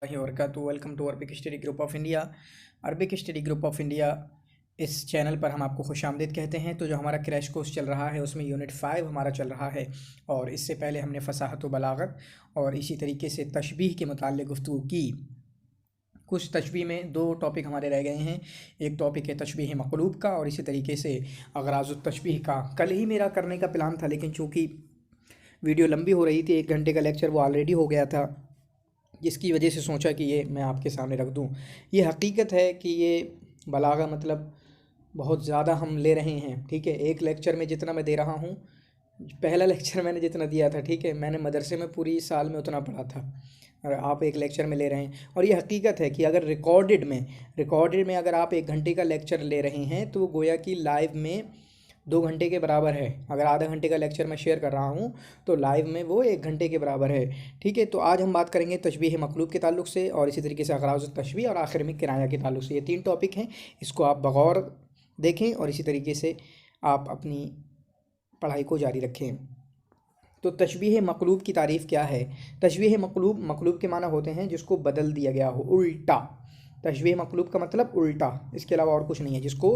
वरकatu welcome to Arabic study group of India. Arabic study group of India इस channel पर हम आपको खुशामदीद कहते हैं। तो जो हमारा क्रैश कोर्स चल रहा है उसमें यूनिट 5 हमारा चल रहा है और इससे पहले हमने फ़साहत व बलागत और इसी तरीके से तशबीह के मुताल्लिक़ गुफ्तगू की। कुछ तशबीह में दो टॉपिक हमारे रह गए हैं। एक टॉपिक है तशबीह मक़लूब का और इसी तरीके से अग़राज़ुत तशबीह का। कल ही मेरा करने का प्लान था, लेकिन चूँकि वीडियो लंबी हो रही थी, 1 घंटे का लेक्चर वो ऑलरेडी हो गया था, जिसकी वजह से सोचा कि ये मैं आपके सामने रख दूँ। ये हकीकत है कि ये बलागा मतलब बहुत ज़्यादा हम ले रहे हैं, ठीक है। एक लेक्चर में जितना मैं दे रहा हूँ, पहला लेक्चर मैंने जितना दिया था, ठीक है, मैंने मदरसे में पूरी साल में उतना पढ़ा था, और आप एक लेक्चर में ले रहे हैं। और ये हकीकत है कि अगर रिकॉर्डेड में अगर आप 1 घंटे का लेक्चर ले रहे हैं तो वो गोया कि लाइव में 2 घंटे के बराबर है। अगर आधा घंटे का लेक्चर मैं शेयर कर रहा हूँ तो लाइव में वो 1 घंटे के बराबर है, ठीक है। तो आज हम बात करेंगे तशबीह मक़लूब के ताल्लुक़ से और इसी तरीके से अग़राज़ुत तशबीह और आखिर में किराया के ताल्लुक़ से। ये 3 टॉपिक हैं, इसको आप बग़ौर देखें और इसी तरीके से आप अपनी पढ़ाई को जारी रखें। तो तशबीह मक़लूब की तारीफ़ क्या है? तशबीह मक़लूब के माना होते हैं जिसको बदल दिया गया हो, उल्टा। तशबीह मक़लूब का मतलब उल्टा, इसके अलावा और कुछ नहीं है। जिसको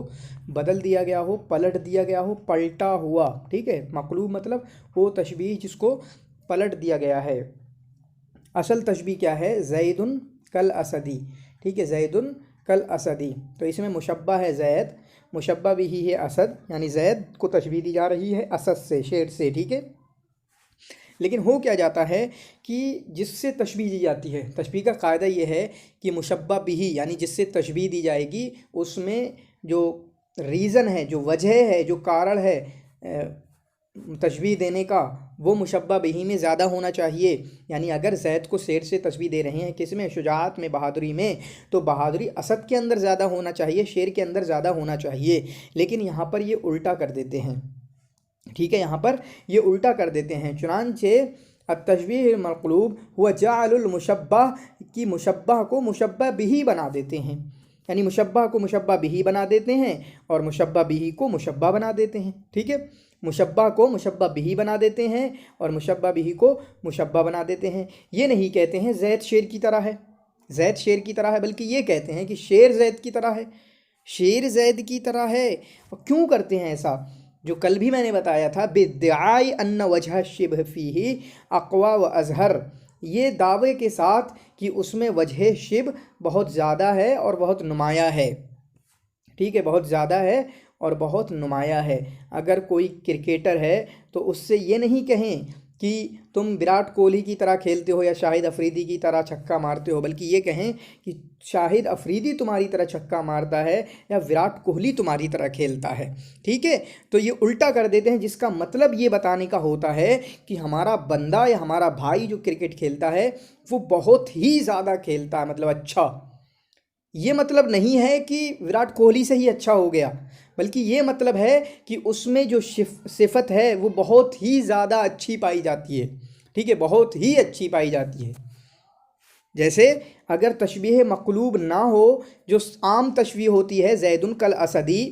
बदल दिया गया हो, पलट दिया गया हो, पलटा हुआ, ठीक है। मक़लूब मतलब वो तशबीह जिसको पलट दिया गया है। असल तशबीह क्या है? ज़ैदुन कल असदी, ठीक है, ज़ैदुन कल असदी। तो इसमें मुशब्बा है ज़ैद, मुशब्बा भी ही है असद, यानी ज़ैद को तशबीह दी जा रही है असद से, शेर से, ठीक है। लेकिन हो क्या जाता है कि जिससे तशबीह दी जाती है, तशबीह का कायदा ये है कि मुशब्बा बिही यानी जिससे तशबीह दी जाएगी उसमें जो रीज़न है, जो वजह है, जो कारण है तशबीह देने का, वो मुशब्बा बिही में ज़्यादा होना चाहिए। यानी अगर ज़ैद को शेर से तशबीह दे रहे हैं, किस में? शुजाअत में, बहादुरी में, तो बहादुरी असद के अंदर ज़्यादा होना चाहिए, शेर के अंदर ज़्यादा होना चाहिए। लेकिन यहाँ पर ये उल्टा कर देते हैं, ठीक है, यहाँ पर ये उल्टा कर देते हैं। चुनांचे तशबीह मक़लूब हुआ जाअलुल मुशब्बह की मुशब्बह को मुशब्बह बिही बना देते हैं, यानी मुशब्बह को मुशब्बह बिही बना देते हैं और मुशब्बह बिही को मुशब्बह बना देते हैं, ठीक है। मुशब्बह को मुशब्बह बिही बना देते हैं और मुशब्बह बिही को मुशब्बह बना देते हैं। ये नहीं कहते हैं ज़ैद शेर की तरह है, ज़ैद शेर की तरह है, बल्कि ये कहते हैं कि शेर ज़ैद की तरह है, शेर ज़ैद की तरह है। और क्यों करते हैं ऐसा? जो कल भी मैंने बताया था, बिद्दाई अन्न वजह शिब्ह फीही अक़वा व अज़हर, ये दावे के साथ कि उसमें वजह शिब बहुत ज़्यादा है और बहुत नुमाया है, ठीक है, बहुत ज़्यादा है और बहुत नुमाया है। अगर कोई क्रिकेटर है तो उससे ये नहीं कहें कि तुम विराट कोहली की तरह खेलते हो या शाहिद अफरीदी की तरह छक्का मारते हो, बल्कि ये कहें कि शाहिद अफरीदी तुम्हारी तरह छक्का मारता है या विराट कोहली तुम्हारी तरह खेलता है, ठीक है। तो ये उल्टा कर देते हैं, जिसका मतलब ये बताने का होता है कि हमारा बंदा या हमारा भाई जो क्रिकेट खेलता है वो बहुत ही ज़्यादा खेलता है, मतलब अच्छा। ये मतलब नहीं है कि विराट कोहली से ही अच्छा हो गया, बल्कि ये मतलब है कि उसमें जो सिफत है वो बहुत ही ज़्यादा अच्छी पाई जाती है, ठीक है, बहुत ही अच्छी पाई जाती है। जैसे अगर तशबीह मक़लूब ना हो, जो आम तशबीह होती है ज़ैदुन कल असदी,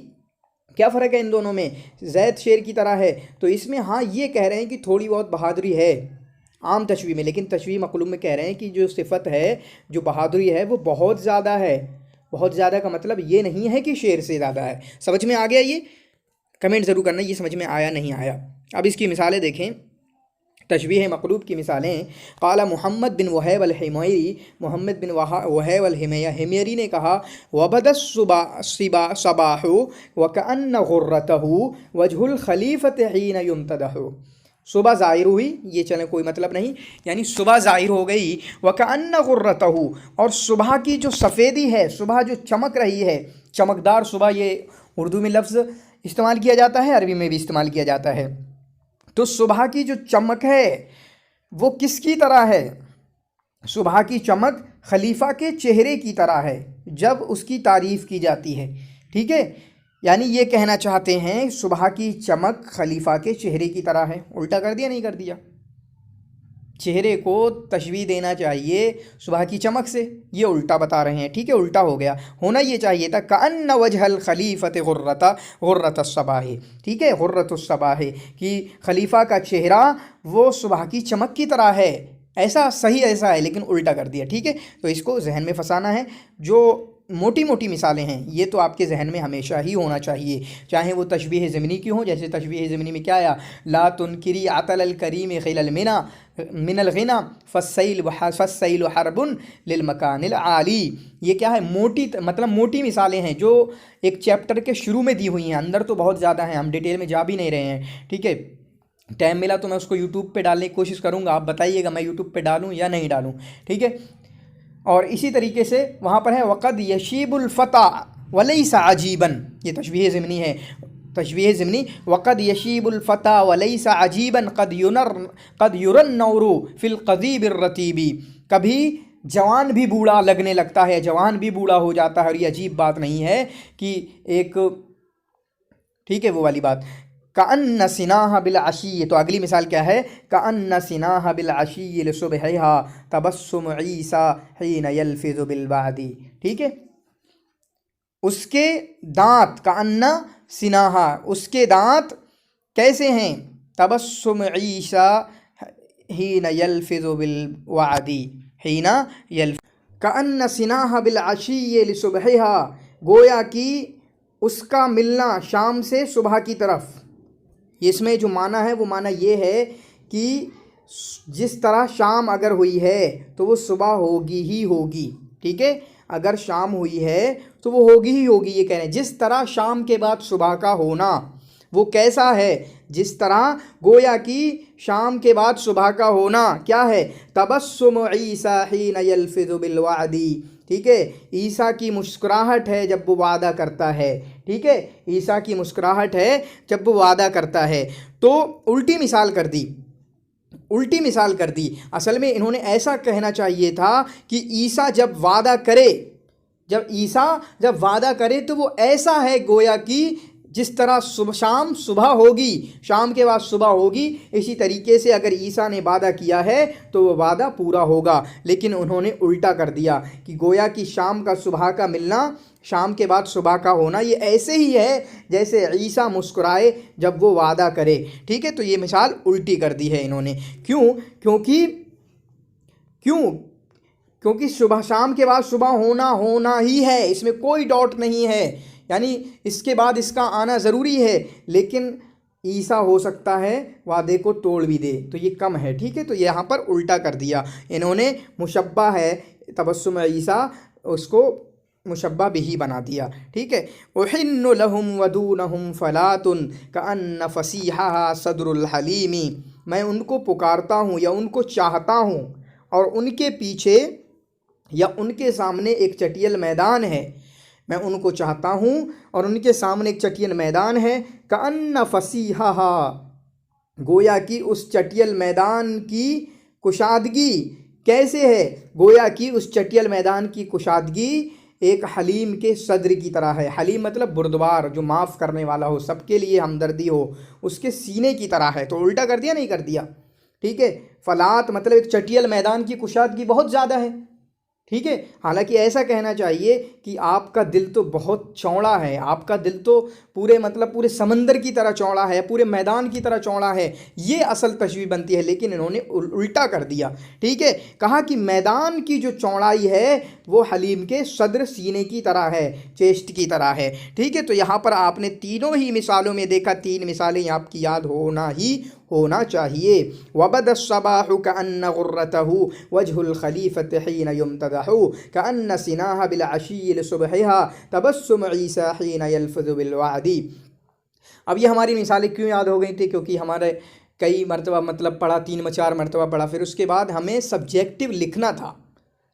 क्या फ़र्क है इन दोनों में? ज़ैद शेर की तरह है, तो इसमें हाँ ये कह रहे हैं कि थोड़ी बहुत बहादुरी है आम तशबीह में, लेकिन तशबीह मक़लूब में कह रहे हैं कि जो सिफत है, जो बहादुरी है, वो बहुत ज़्यादा है। बहुत ज़्यादा का मतलब ये नहीं है कि शेर से ज़्यादा है। समझ में आ गया? ये कमेंट ज़रूर करना ये समझ में आया नहीं आया। अब इसकी मिसालें देखें, तशबीह मक़लूब की मिसालें। क़ाला मोहम्मद बिन वहैब अल-हिमयरी, मोहम्मद बिन वहैब अल-हिमयरी ने कहा, वबदस सबाहु वकअन्न गुर्रतहु वजहुल खलीफत हीन युम्तदहु। सुबह ज़ाहिर हुई, ये चलें कोई मतलब नहीं, यानी सुबह ज़ाहिर हो गई, वकअन्न गुर्रतहु, और सुबह की जो सफ़ेदी है, सुबह जो चमक रही है, चमकदार सुबह, ये उर्दू में लफ्ज़ इस्तेमाल किया जाता है, अरबी में भी इस्तेमाल किया जाता है। तो सुबह की जो चमक है वो किसकी तरह है? सुबह की चमक खलीफा के चेहरे की तरह है जब उसकी तारीफ़ की जाती है, ठीक है। यानी ये कहना चाहते हैं सुबह की चमक खलीफा के चेहरे की तरह है। उल्टा कर दिया, नहीं कर दिया? चेहरे को तशबीह देना चाहिए सुबह की चमक से, ये उल्टा बता रहे हैं, ठीक है, उल्टा हो गया। होना ये चाहिए था कअन्न वजहल खलीफत गुर्रत सबाह, ठीक है, गुर्रत सबाह, कि खलीफा का चेहरा वो सुबह की चमक की तरह है, ऐसा सही ऐसा है लेकिन उल्टा कर दिया, ठीक है। तो इसको जहन में फंसाना है। जो मोटी मोटी मिसालें हैं ये तो आपके जहन में हमेशा ही होना चाहिए, चाहे वो तशबीह ज़मीनी की हो। जैसे तशबीह ज़मीनी में क्या आया, ला तुनकिरी अतल अल करीम खिलल मिना मिनल गिना फस्सैल हरबुन लिल मकानिल आली। ये क्या है, मोटी मतलब मोटी मिसालें हैं जो एक चैप्टर के शुरू में दी हुई हैं, अंदर तो बहुत ज़्यादा हैं, हम डिटेल में जा भी नहीं रहे हैं, ठीक है। टाइम मिला तो मैं उसको यूट्यूब पे डालने की कोशिश करूँगा, आप बताइएगा मैं यूट्यूब पे डालूँ या नहीं डालूँ, ठीक है। और इसी तरीके से वहाँ पर है वक़द यशीबुल फ़ता वलैसा अजीबन, ये तशबीह ज़िमनी है, तशबीह ज़िमनी। वक़द यशीबुल फ़ता वलैसा अजीबन कद युरन नौरू फ़िल क़दीबिर रतीबी। कभी जवान भी बूढ़ा लगने लगता है, जवान भी बूढ़ा हो जाता है, और ये अजीब बात नहीं है कि एक, ठीक है, वो वाली बात। कअन्न सिनाहा बिल अशी, तो अगली मिसाल क्या है, कअन्न सिनाहा बिल अशी सुबहिहा तबस्सुम ईसा हीन यल्फिज़ु बिल बादी, ठीक है। उसके दांत, कअन्न सिनाहा, उसके दांत कैसे हैं, तबस्सुम ईसा हीन यल्फिज़ु बिल वादी, हीन यल्फ कअन्न सिनाहा बिल अशी सुबहिहा, गोया कि उसका मिलना शाम से सुबह की तरफ। इसमें जो माना है वो माना ये है कि जिस तरह शाम अगर हुई है तो वो सुबह होगी ही होगी, ठीक है। अगर शाम हुई है तो वो होगी ही होगी, ये कह रहे हैं। जिस तरह शाम के बाद सुबह का होना वो कैसा है, जिस तरह गोया कि शाम के बाद सुबह का होना क्या है, तबस्सुम ईसा हीन यल्फिज़ु बिल वादी, ठीक है। ईसा की मुस्कुराहट है जब वो वादा करता है, ठीक है। ईसा की मुस्कुराहट है जब वो वादा करता है। तो उल्टी मिसाल कर दी, उल्टी मिसाल कर दी। असल में इन्होंने ऐसा कहना चाहिए था कि ईसा जब वादा करे, जब ईसा जब वादा करे तो वो ऐसा है गोया कि जिस तरह शाम सुबह होगी, शाम के बाद सुबह होगी, इसी तरीके से अगर ईसा ने वादा किया है तो वो वादा पूरा होगा। लेकिन उन्होंने उल्टा कर दिया कि गोया कि शाम का सुबह का मिलना, शाम के बाद सुबह का होना, ये ऐसे ही है जैसे ईसा मुस्कुराए जब वो वादा करे, ठीक है। तो ये मिसाल उल्टी कर दी है इन्होंने। क्यों? क्योंकि सुबह, शाम के बाद सुबह होना ही है, इसमें कोई डाउट नहीं है, यानी इसके बाद इसका आना ज़रूरी है। लेकिन ईसा हो सकता है वादे को तोड़ भी दे, तो ये कम है, ठीक है। तो यहाँ पर उल्टा कर दिया इन्होंने, मुशब्बा है तबस्सुम ईसा, उसको मुशब्बा बिही बना दिया, ठीक है। उहिन्नु लहुम वदूनहुम फलातुन कअन्न फसीहा सदरुल हलीमी, मैं उनको पुकारता हूँ या उनको चाहता हूँ और उनके पीछे या उनके सामने एक चटियल मैदान है, मैं उनको चाहता हूँ और उनके सामने एक चटियल मैदान है। कअन्न फसीहा, गोया कि उस चटियल मैदान की कुशादगी कैसे है, गोया कि उस चटियल मैदान की कुशादगी एक हलीम के सद्र की तरह है। हलीम मतलब बुर्दबार, जो माफ़ करने वाला हो, सबके लिए हमदर्दी हो, उसके सीने की तरह है। तो उल्टा कर दिया, नहीं कर दिया, ठीक है। फलात मतलब एक चटियल मैदान की कुशादगी बहुत ज़्यादा है, ठीक है। हालांकि ऐसा कहना चाहिए कि आपका दिल तो बहुत चौड़ा है, आपका दिल तो पूरे मतलब पूरे समंदर की तरह चौड़ा है, पूरे मैदान की तरह चौड़ा है, ये असल तशबीह बनती है। लेकिन इन्होंने उल्टा कर दिया, ठीक है। कहा कि मैदान की जो चौड़ाई है वो हलीम के सद्र सीने की तरह है, चेस्ट की तरह है, ठीक है। तो यहाँ पर आपने तीनों ही मिसालों में देखा, तीन मिसालें आपकी याद होना चाहिए। वबद सबाहु कअन्न गुर्रतहु वजहुल खलीफत हीन युमतदहु कअन्न सिनाहा बिल अशील सुबहिहा तबस्सुम ईसा हीन यल्फज़ु बिल वादी। अब ये हमारी मिसालें क्यों याद हो गई थी, क्योंकि हमारे कई मरतबा मतलब पढ़ा, 3-4 मरतबा पढ़ा। फिर उसके बाद हमें सब्जेक्टिव लिखना था,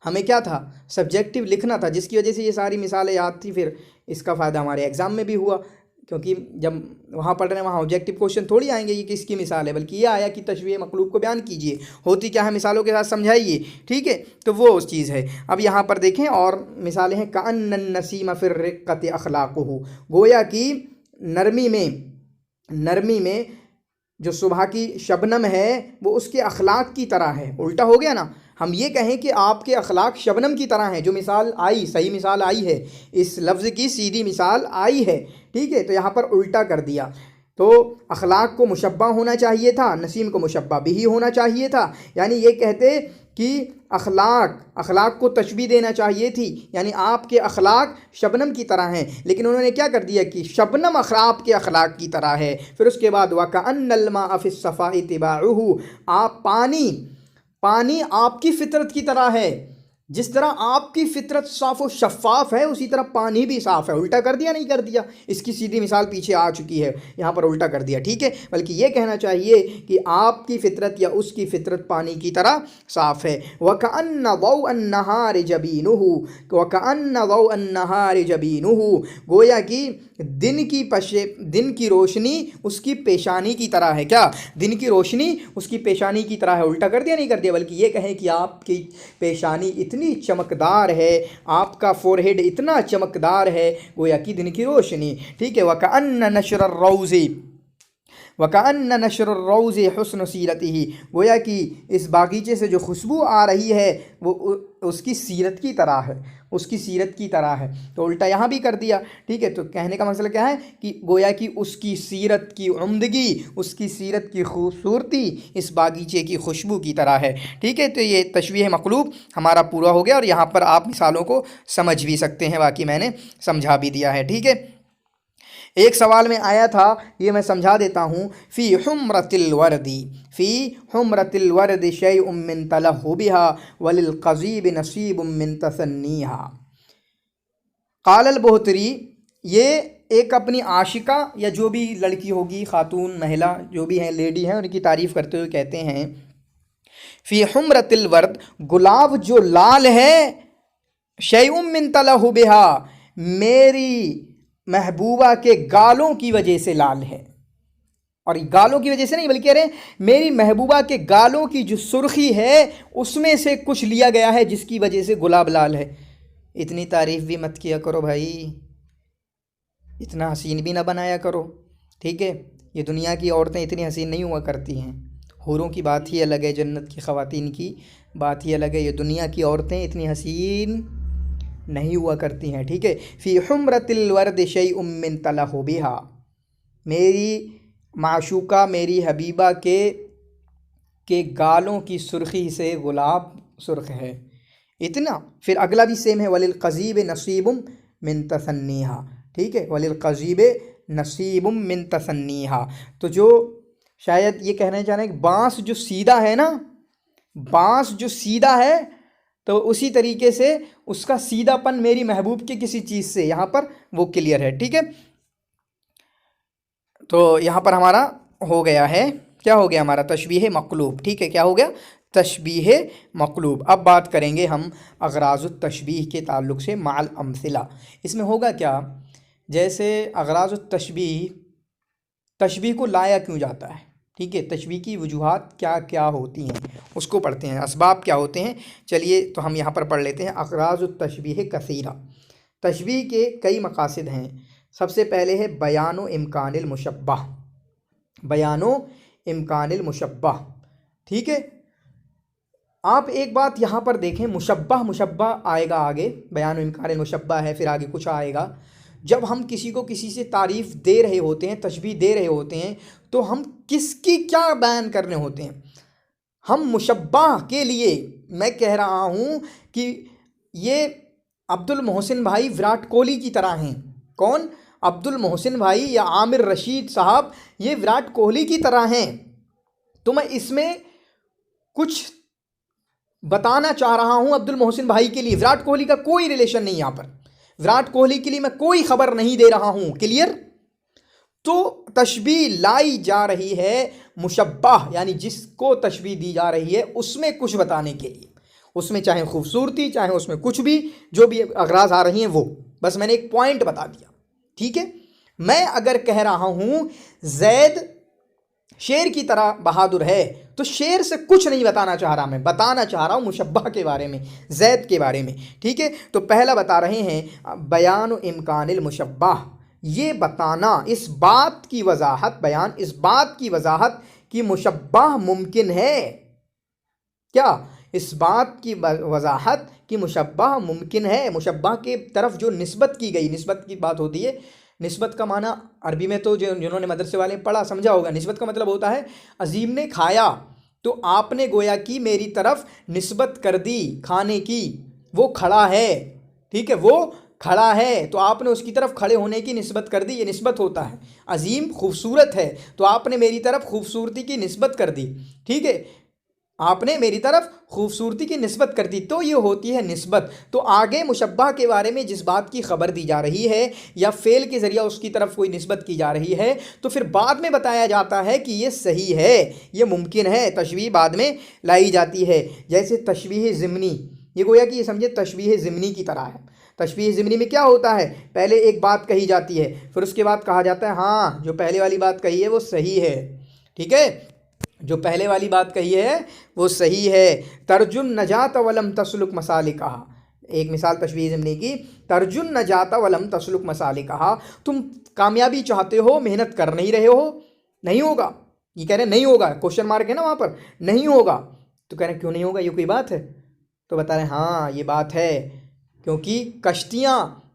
हमें क्या था, सब्जेक्टिव लिखना था, जिसकी वजह से ये सारी मिसालें याद थी। फिर इसका फ़ायदा हमारे एग्ज़ाम में भी हुआ, क्योंकि जब वहाँ पढ़ रहे हैं वहाँ ऑब्जेक्टिव क्वेश्चन थोड़ी आएंगे ये किसकी मिसाल है, बल्कि ये आया कि तशबीह मखलूक को बयान कीजिए, होती क्या है मिसालों के साथ समझाइए, ठीक है। तो वो उस चीज़ है। अब यहाँ पर देखें और मिसालें हैं, कअन्न नसीम फिर रिक्कत अखलाक़ुहु, गोया कि नरमी में जो सुबह की शबनम है वो उसके अखलाक की तरह है। उल्टा हो गया ना, हम ये कहें कि आपके अखलाक शबनम की तरह हैं, जो मिसाल आई, सही मिसाल आई है, इस लफ्ज़ की सीधी मिसाल आई है, ठीक है। तो यहाँ पर उल्टा कर दिया। तो अखलाक को मुशब्बा होना चाहिए था, नसीम को मुशब्बा बिही होना चाहिए था। यानी ये कहते कि अखलाक को तशबीह देना चाहिए थी, यानी आपके अखलाक शबनम की तरह हैं, लेकिन उन्होंने क्या कर दिया कि शबनम आपके अखलाक की तरह है। फिर उसके बाद वकअन्नल माअ फिस सफ़ाई तिबाउहु, आप पानी आपकी फितरत की तरह है। जिस तरह आपकी फितरत साफ़ और शफ़ाफ़ है, उसी तरह पानी भी साफ़ है। उल्टा कर दिया, नहीं कर दिया? इसकी सीधी मिसाल पीछे आ चुकी है, यहाँ पर उल्टा कर दिया, ठीक है। बल्कि ये कहना चाहिए कि आपकी फितरत या उसकी फितरत पानी की तरह साफ़ है। वकअन्न ज़ौअन-नहारि जबीनुहु, वकअन्न ज़ौअन-नहारि जबीनुहु, गोया कि दिन की रोशनी उसकी पेशानी की तरह है। क्या? दिन की रोशनी उसकी पेशानी की तरह है। उल्टा कर दिया, नहीं कर दिया? बल्कि ये कहें कि आपकी पेशानी इतनी चमकदार है, आपका फोरहेड इतना चमकदार है, गोया कि दिन की रोशनी, ठीक है। वकअन्न नशर रौज़ हुस्न सीरतिही, गोया कि इस बागीचे से जो खुशबू आ रही है वो उसकी सीरत की तरह है, उसकी सीरत की तरह है। तो उल्टा यहाँ भी कर दिया, ठीक है। तो कहने का मसला क्या है कि गोया कि उसकी सीरत की उम्दगी, उसकी सीरत की खूबसूरती इस बागीचे की खुशबू की तरह है, ठीक है। तो ये तशबीह मक़लूब हमारा पूरा हो गया, और यहाँ पर आप मिसालों को समझ भी सकते हैं, बाकी मैंने समझा भी दिया है, ठीक है। एक सवाल में आया था, ये मैं समझा देता हूँ। फ़ी हुम्रतिल वर्दी शैउम मिन तलहुबिहा वलिल क़ज़ीब नसीबुम मिन तसन्नीहा। क़ालल बोहतरी, ये एक अपनी आशिका या जो भी लड़की होगी, खातून, महिला, जो भी हैं, लेडी हैं, उनकी तारीफ़ करते हुए कहते हैं फ़ी हुम्रतिल वर्द, गुलाब जो लाल है, शैउम मिन तलहुबिहा, मेरी महबूबा के गालों की वजह से लाल है। और गालों की वजह से नहीं, बल्कि अरे मेरी महबूबा के गालों की जो सुर्खी है उसमें से कुछ लिया गया है जिसकी वजह से गुलाब लाल है। इतनी तारीफ़ भी मत किया करो भाई, इतना हसीन भी ना बनाया करो, ठीक है। ये दुनिया की औरतें इतनी हसीन नहीं हुआ करती हैं, हूरों की बात ही अलग है, जन्नत की ख़वातीन की बात ही अलग है। ये दुनिया की औरतें इतनी हसीन नहीं हुआ करती हैं, ठीक है। फ़ी हुम्रतिल वर्द शैउम मिन तलहुबिहा, मेरी माशूका, मेरी हबीबा के गालों की सुर्खी से गुलाब सुर्ख है, इतना। फिर अगला भी सेम है, वलिल क़ज़ीब नसीबुम मिन तसन्नीहा, ठीक है। वलिल क़ज़ीब नसीबुम मिन तसन्नीहा, तो जो शायद ये कहना चाह रहे हैं कि बाँस जो सीधा है ना, बाँस जो सीधा है, तो उसी तरीके से उसका सीधापन मेरी महबूब के किसी चीज़ से, यहाँ पर वो क्लियर है, ठीक है। तो यहाँ पर हमारा हो गया है, क्या हो गया हमारा? तशबीह मक़लूब, ठीक है। क्या हो गया? तशबीह मक़लूब। अब बात करेंगे हम अग़राज़ुत तशबीह के ताल्लुक़ से माल अमसिला। इसमें होगा क्या, जैसे अग़राज़ुत तशबीह को लाया क्यों जाता है, ठीक है। तशबीह की वजूहात क्या क्या होती हैं उसको पढ़ते हैं, असबाब क्या होते हैं। चलिए तो हम यहाँ पर पढ़ लेते हैं। अग़राज़ुत तशबीह कसीरा, तशबीह के कई मकासद हैं। सबसे पहले है बयानो इम्कानिल मुशब्बह, बयानो इम्कानिल मुशब्बह, ठीक है। आप एक बात यहाँ पर देखें, मुशब्बह आएगा आगे, बयानो इम्कानिल मुशब्बह है, फिर आगे कुछ आएगा। जब हम किसी को किसी से तारीफ़ दे रहे होते हैं, तशबीह दे रहे होते हैं, तो हम किसकी क्या बयान करने होते हैं? हम मुशब्बह के लिए, मैं कह रहा हूँ कि ये अब्दुल मोहसिन भाई विराट कोहली की तरह हैं। कौन? अब्दुल मोहसिन भाई या आमिर रशीद साहब, ये विराट कोहली की तरह हैं। तो मैं इसमें कुछ बताना चाह रहा हूँ अब्दुल मोहसिन भाई के लिए, विराट कोहली का कोई रिलेशन नहीं, यहाँ पर विराट कोहली के लिए मैं कोई खबर नहीं दे रहा हूँ, क्लियर। तो तशबीह लाई जा रही है मुशब्बह, यानी जिसको तशबीह दी जा रही है उसमें कुछ बताने के लिए, उसमें चाहे खूबसूरती, चाहे उसमें कुछ भी, जो भी अगराज आ रही हैं वो, बस मैंने एक पॉइंट बता दिया, ठीक है। मैं अगर कह रहा हूँ जैद शेर की तरह बहादुर है, तो शेर से कुछ नहीं बताना चाह रहा, मैं बताना चाह रहा हूँ मुशब्बह के बारे में, जैद के बारे में, ठीक है। तो पहला बता रहे हैं बयान इम्कानिल मुशब्बह, ये बताना, इस बात की वजाहत, बयान इस बात की वजाहत कि मुशब्बह मुमकिन है। क्या? इस बात की वजाहत कि मुशब्बह मुमकिन है, मुशब्बह के तरफ जो निस्बत की गई, निस्बत की बात होती है निस्बत का माना अरबी में तो जिन्होंने मदरसे वाले पढ़ा समझा होगा, निस्बत का मतलब होता है अजीम ने खाया तो आपने गोया कि मेरी तरफ निस्बत कर दी खाने की, वो खड़ा है, ठीक है, वो खड़ा है तो आपने उसकी तरफ खड़े होने की निस्बत कर दी, ये निस्बत होता है। अजीम खूबसूरत है तो आपने मेरी तरफ खूबसूरती की निस्बत कर दी, ठीक है, आपने मेरी तरफ खूबसूरती की निस्बत कर दी, तो ये होती है निस्बत। तो आगे मुशब्बह के बारे में जिस बात की खबर दी जा रही है या फ़ेल के ज़रिए उसकी तरफ कोई निस्बत की जा रही है तो फिर बाद में बताया जाता है कि ये सही है, ये मुमकिन है, तशबीह बाद में लाई जाती है। जैसे तशबीह ज़िमनी, ये गोया कि ये समझे तशबीह ज़िमनी की तरह है। तशबीह ज़िमनी में क्या होता है, पहले एक बात कही जाती है फिर उसके बाद कहा जाता है हाँ जो पहले वाली बात कही है वो सही है, ठीक है, जो पहले वाली बात कही है वो सही है। तर्जुन नजात वलम तसलुक मसालिकहा, एक मिसाल तशबीह ज़िमनी की, तर्जुन नजात वलम तसलुक मसालिकहा, तुम कामयाबी चाहते हो मेहनत कर नहीं रहे हो, नहीं होगा, ये कह रहे हैं नहीं होगा, क्वेश्चन मार्क है ना वहाँ पर, नहीं होगा, तो कह रहे हैं क्यों नहीं होगा, ये कोई बात है, तो बता रहे हैं हाँ ये बात है, क्योंकि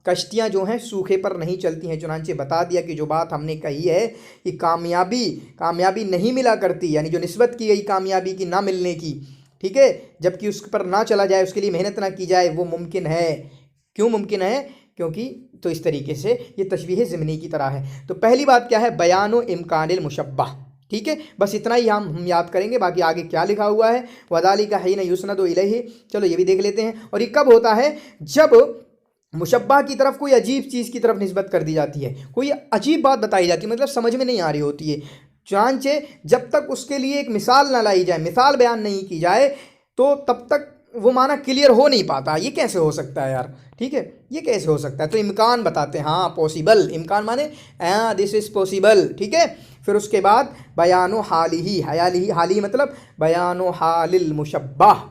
कश्तियाँ जो हैं सूखे पर नहीं चलती हैं। चुनांचे बता दिया कि जो बात हमने कही है कि कामयाबी नहीं मिला करती, यानी जो निस्बत की गई कामयाबी की ना मिलने की, ठीक है, जबकि उस पर ना चला जाए, उसके लिए मेहनत ना की जाए, वो मुमकिन है। क्यों मुमकिन है, क्योंकि तो इस तरीके से ये तशबीह ज़िमनी की तरह है। तो पहली बात क्या है, बयान इम्कानिल मुशब्बह, ठीक है, बस इतना ही हम याद करेंगे, बाकी आगे क्या लिखा हुआ है, वज़ालिका हिन युस्नदु इलैहि, चलो ये भी देख लेते हैं। और ये कब होता है, जब मुशब्बह की तरफ कोई अजीब चीज़ की तरफ निस्बत कर दी जाती है, कोई अजीब बात बताई जाती है, मतलब समझ में नहीं आ रही होती है, चुनांचे जब तक उसके लिए एक मिसाल ना लाई जाए, मिसाल बयान नहीं की जाए, तो तब तक वो माना क्लियर हो नहीं पाता। ये कैसे हो सकता है यार, ठीक है, ये कैसे हो सकता है, तो इम्कान बताते हैं, हाँ पॉसिबल, इम्कान माने दिस इज़ पॉसिबल, ठीक है। फिर उसके बाद बयानो हालिही, हाली मतलब बयानो हालिल मुशब्बह,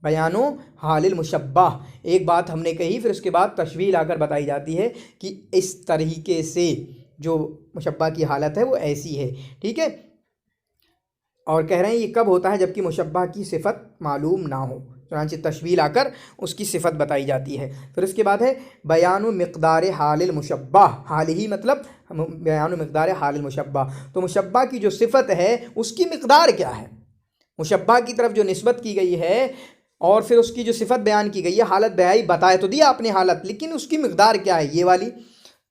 बयानो हालिल मुशब्बह, एक बात हमने कही फिर उसके बाद तशबीह लाकर बताई जाती है कि इस तरीके से जो मुशब्बह की हालत है वो ऐसी है, ठीक है। और कह रहे हैं ये कब होता है, जबकि मुशब्बह की सिफत मालूम ना हो, चुनांचे तशबीह लाकर उसकी सिफत बताई जाती है। फिर उसके बाद है बयानु मिक़दार हालिल मुशब्बह, हाल ही मतलब बयानु मिक़दार हालिल मुशब्बह, तो मुशब्बह की जो सिफत है उसकी मिक़दार क्या है, मुशब्बह की तरफ जो निस्बत की गई है और फिर उसकी जो सिफत बयान की गई है, हालत बयाई बताए तो दिया आपने हालत, लेकिन उसकी मिक़दार क्या है, ये वाली।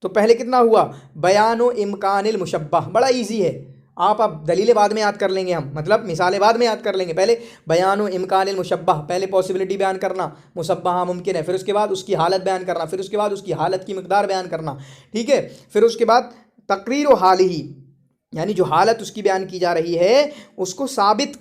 तो पहले कितना हुआ, बयानो इम्कानिल मुशब्बह, बड़ा इजी है, आप अब दलीलें बाद में याद कर लेंगे हम, मतलब मिसालें बाद में याद कर लेंगे, पहले बयानो इम्कानिल मुशब्बह, पहले पॉसिबिलिटी बयान करना, मुशब्बह मुमकिन है, फिर उसके बाद उसकी हालत बयान करना, फिर उसके बाद उसकी हालत की मिक़दार बयान करना, ठीक है, फिर उसके बाद तकरीर व हाल ही, यानी जो हालत उसकी बयान की जा रही है उसको साबित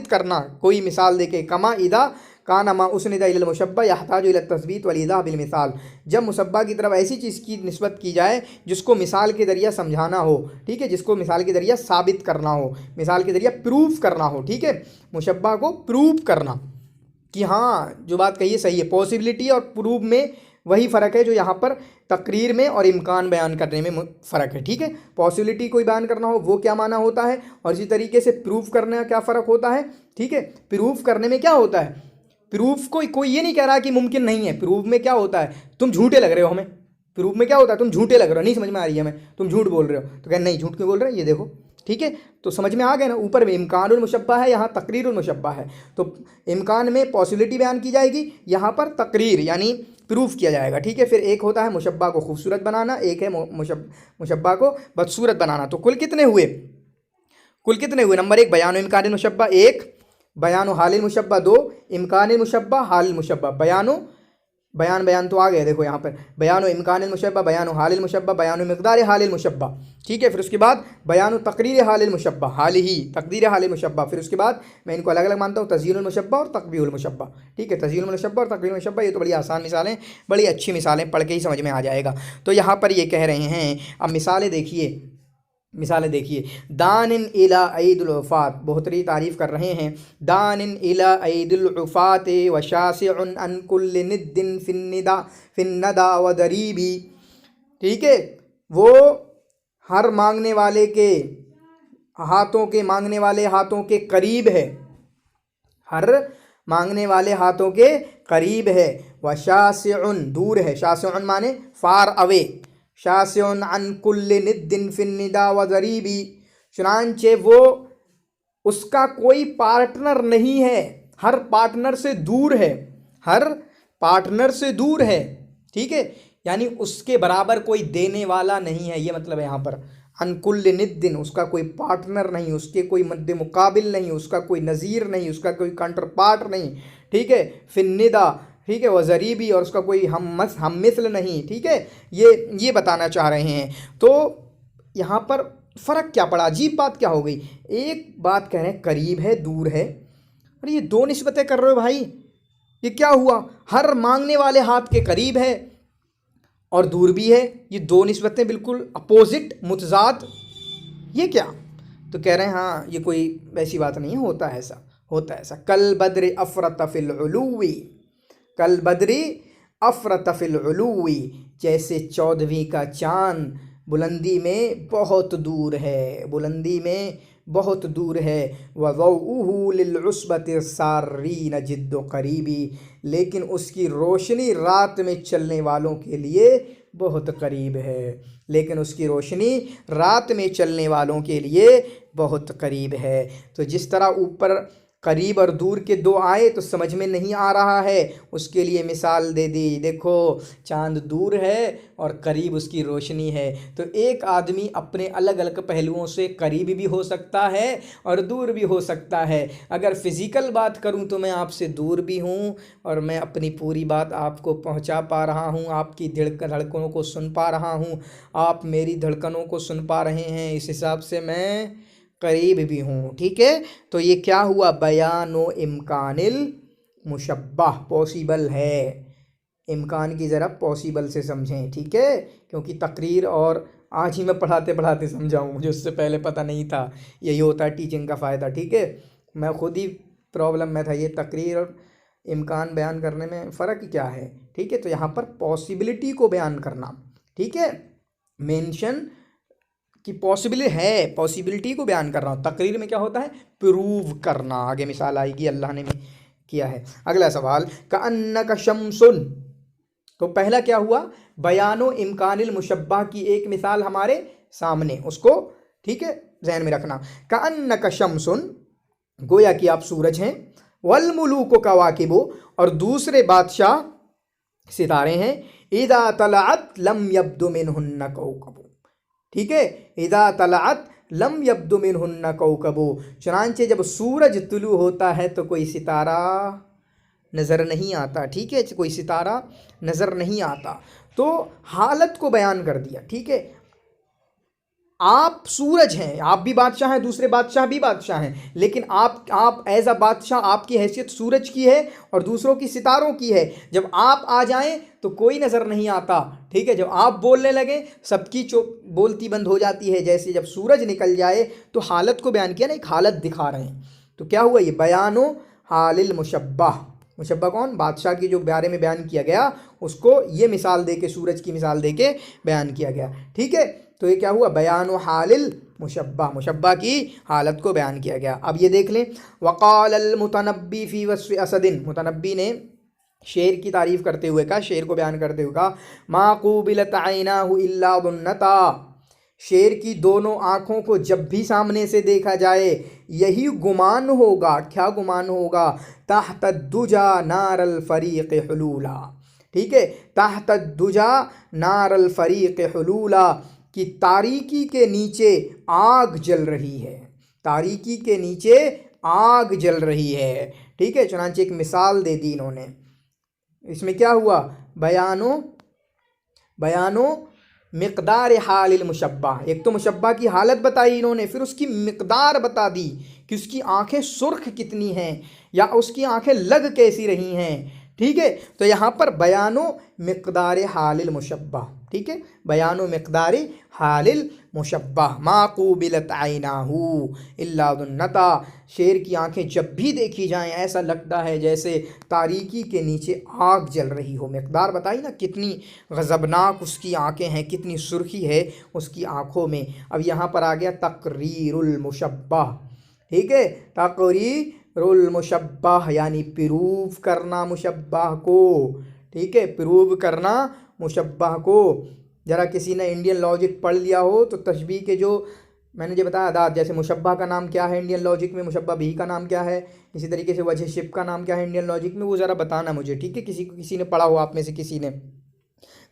करना, कोई मिसाल देके, कमा इदा काना मा उसनिदा इलल मुशब्बह यहताजु इला तस्बीत वल इज़ाह बिल मिसाल, जब मुशब्बह की तरफ ऐसी चीज़ की निस्बत की जाए जिसको मिसाल के ज़रिए समझाना हो, ठीक है, जिसको मिसाल के ज़रिए साबित करना हो, मिसाल के ज़रिए प्रूफ करना हो, ठीक है, मुशब्बह को प्रूफ करना कि हाँ जो बात कही है सही है। पॉसिबिलिटी और प्रूफ में वही फ़र्क है जो यहाँ पर तकरीर में और इम्कान बयान करने में फ़र्क है, ठीक है। पॉसिबिलिटी कोई बयान करना हो वो क्या माना होता है, और इसी तरीके से प्रूफ करने का क्या फ़र्क होता है, ठीक है। प्रूफ करने में क्या होता है, प्रूफ कोई ये नहीं कह रहा कि मुमकिन नहीं है, प्रूफ में क्या होता है, तुम झूठे लग रहे हो हमें, प्रूफ में क्या होता है, तुम झूठे लग रहे हो, नहीं समझ में आ रही है हमें, तुम झूठ बोल रहे हो, तो कह नहीं झूठ क्यों बोल रहे हो, ये देखो, ठीक है। तो समझ में आ गया ना, ऊपर में इम्कानुल मुशब्बह है, यहाँ तकरीरुल मुशब्बह है, तो इम्कान में पॉसिबिलिटी बयान की जाएगी, यहाँ पर तकरीर यानी प्रूफ किया जाएगा, ठीक है। फिर एक होता है मुशब्बह को खूबसूरत बनाना, एक है मुशब्बह को बदसूरत बनाना। तो कुल कितने हुए, नंबर 1 बयान इम्कान मुशब्बह, 1 बयान हालिल मुशब्बह, 2 इम्कान मुशब्बह हालिल मुशब्बह, बयान तो आ गए देखो यहाँ पर, बयान इम्कान मुशब्बह, बयान हालिल मुशब्बह, बयान मिक़दार हालिल मुशब्बह, ठीक है। फिर उसके बाद बयान तकरीर हालिल मुशब्बह, हाल ही तकदीर हालिल मुशब्बह। फिर उसके बाद मैं इनको अलग अलग मानता हूँ, तज़यीनुल मुशब्बह और तक़बीहुल मुशब्बह, ठीक है। तज़यीनुल मुशब्बह और तक़बीहुल मुशब्बह ये तो बड़ी आसान मिसालें, बड़ी अच्छी मिसालें, पढ़ के ही समझ में आ जाएगा। तो यहाँ पर ये कह रहे हैं, अब मिसालें देखिए, दानिन इला ईदुल उफ़ात, बहुतरी तारीफ़ कर रहे हैं, दानिन इला ईदुल उफ़ात व शासिउन अन कुल्लि निद्दिन फिन्नदा व दरीबी, ठीक है, वो हर मांगने वाले हाथों के करीब है, हर मांगने वाले हाथों के करीब है, व शासिउन दूर है, शासिउन माने फार अवे, शासिउन अन कुल्li निद्दिन फिन्निदा व ज़रीबी, चुनांचे वो उसका कोई पार्टनर नहीं है, हर पार्टनर से दूर है, हर पार्टनर से दूर है, ठीक है, यानी उसके बराबर कोई देने वाला नहीं है, ये मतलब है यहाँ पर। अनकुल्ल निद्दिन, उसका कोई पार्टनर नहीं, उसके कोई मद्दे मुकाबिल नहीं, उसका कोई नज़ीर नहीं, उसका कोई काउंटर पार्ट नहीं, ठीक है, फिन्निदा, ठीक है, वज़रीबी, और उसका कोई हम मिसल नहीं, ठीक है, ये बताना चाह रहे हैं। तो यहाँ पर फ़र्क क्या पड़ा, अजीब बात क्या हो गई, एक बात कह रहे हैं करीब है दूर है, अरे ये दो निस्बतें कर रहे हो भाई, ये क्या हुआ, हर मांगने वाले हाथ के करीब है और दूर भी है, ये दो निस्बतें बिल्कुल अपोजिट मुतजाद, ये क्या। तो कह रहे हैं हाँ ये कोई वैसी बात नहीं है, होता है ऐसा, होता है ऐसा। कल बद्र अफरत फिल उलूवी, कल बद्री अफरत फिल उलूवी, जैसे 14वीं का चांद बुलंदी में बहुत दूर है, बुलंदी में बहुत दूर है। वज़ौउहु लिलउस्बति सारीन जिद्दो करीबी, लेकिन उसकी रोशनी रात में चलने वालों के लिए बहुत करीब है, लेकिन उसकी रोशनी रात में चलने वालों के लिए बहुत करीब है। तो जिस तरह ऊपर करीब और दूर के दो आए तो समझ में नहीं आ रहा है, उसके लिए मिसाल दे दी, देखो चांद दूर है और करीब उसकी रोशनी है। तो एक आदमी अपने अलग अलग पहलुओं से करीब भी हो सकता है और दूर भी हो सकता है। अगर फ़िज़िकल बात करूं तो मैं आपसे दूर भी हूं और मैं अपनी पूरी बात आपको पहुंचा पा रहा हूं, आपकी धड़कनों को सुन पा रहा हूं, आप मेरी धड़कनों को सुन पा रहे हैं, इस हिसाब से मैं करीब भी हूँ, ठीक है। तो ये क्या हुआ, बयानो इम्कानिल मुशब्बह, पॉसिबल है, इम्कान की ज़रा पॉसिबल से समझें, ठीक है, क्योंकि तकरीर और आज ही मैं पढ़ाते पढ़ाते समझाऊँ, मुझे उससे पहले पता नहीं था, यही होता है टीचिंग का फ़ायदा, ठीक है। मैं खुद ही प्रॉब्लम में था, ये तकरीर और इम्कान बयान करने में फ़र्क क्या है, ठीक है। तो यहाँ पर पॉसिबिलिटी को बयान करना, ठीक है, मेंशन कि पॉसिबिलिटी है, पॉसिबिलिटी को बयान कर रहा हूँ। तकरीर में क्या होता है, प्रूव करना, आगे मिसाल आएगी, अल्लाह ने भी किया है। अगला सवाल, कअन्नका शम्सुन, तो पहला क्या हुआ, बयानो इम्कानिल मुशब्बह की एक मिसाल हमारे सामने, उसको ठीक है ज़हन में रखना। कअन्नका शम्सुन, गोया कि आप सूरज हैं, वल मुलूक कवाकिबु, और दूसरे बादशाह सितारे हैं, इदा तलअत लम यब्दु मिनहुन्ना कौकबु, ठीक है, इदा तलअत लम यब्दु मिनहुन्ना कौकबु, चुनांचे जब सूरज तुलू होता है तो कोई सितारा नज़र नहीं आता, ठीक है, कोई सितारा नज़र नहीं आता। तो हालत को बयान कर दिया, ठीक है, आप सूरज हैं, आप भी बादशाह हैं, दूसरे बादशाह भी बादशाह हैं, लेकिन आप एज अ बादशाह आपकी हैसियत सूरज की है और दूसरों की सितारों की है। जब आप आ जाएं तो कोई नज़र नहीं आता, ठीक है, जब आप बोलने लगे सबकी चुप, बोलती बंद हो जाती है। जैसे जब सूरज निकल जाए तो हालत को बयान किया ना, एक हालत दिखा रहे हैं। तो क्या हुआ, ये बयानो हालिल मुशब्बह, मुशब्बह कौन, बादशाह की जो बारे में बयान किया गया उसको ये मिसाल दे के, सूरज की मिसाल दे के बयान किया गया, ठीक है। तो ये क्या हुआ, बयानो हालिल मुशब्बह, मुशब्बह की हालत को बयान किया गया। अब ये देख लें, वक़ाल अल मुतनब्बी फ़ी वस्फ़ असदिन, मुतनब्बी ने शेर की तारीफ़ करते हुए कहा, शेर को बयान करते हुए कहा, मा क़ूबिलत ऐनाहु इल्ला दुन्नता, शेर की दोनों आँखों को जब भी सामने से देखा जाए यही गुमान होगा, क्या गुमान होगा, तहतद्दुजा नारल फ़रीक़ हुलूला, ठीक है, तहतद्दुजा नारल फ़रीक़ हुलूला, कि तारीकी के नीचे आग जल रही है, तारीकी के नीचे आग जल रही है, ठीक है। चुनांचे एक मिसाल दे दी इन्होंने, इसमें क्या हुआ, बयानो मिक़दार हालिल मुशब्बा, एक तो मुशब्बा की हालत बताई इन्होंने, फिर उसकी मिक़दार बता दी कि उसकी आंखें सुर्ख कितनी हैं या उसकी आंखें लग कैसी रही हैं, ठीक है। तो यहाँ पर बयानो मिक़दार हालिल मुशब्बा, ठीक है, बयानो मिक़दार हालिल मुशब्बा, मा क़ूबिलत ऐनाहु इल्ला दुन्नता, शेर की आंखें जब भी देखी जाएं ऐसा लगता है जैसे तारीकी के नीचे आग जल रही हो। मिक़दार बताई ना, कितनी गज़बनाक उसकी आंखें हैं, कितनी सुर्खी है उसकी आंखों में। अब यहाँ पर आ गया तक़रीरुल मुशब्बा, ठीक है, तक़रीरुल रुल मुशब्बह यानी प्रूव करना मुशब्बह को, ठीक है, प्रूव करना मुशब्बह को। ज़रा किसी ने इंडियन लॉजिक पढ़ लिया हो तो तशबीह के जो मैंने जो बताया अदात, जैसे मुशब्बह का नाम क्या है इंडियन लॉजिक में, मुशब्बह बिही का नाम क्या है, इसी तरीके से वजह शिब का नाम क्या है इंडियन लॉजिक में, वो ज़रा बताना मुझे, ठीक है। किसी ने पढ़ा हो आप में से किसी ने,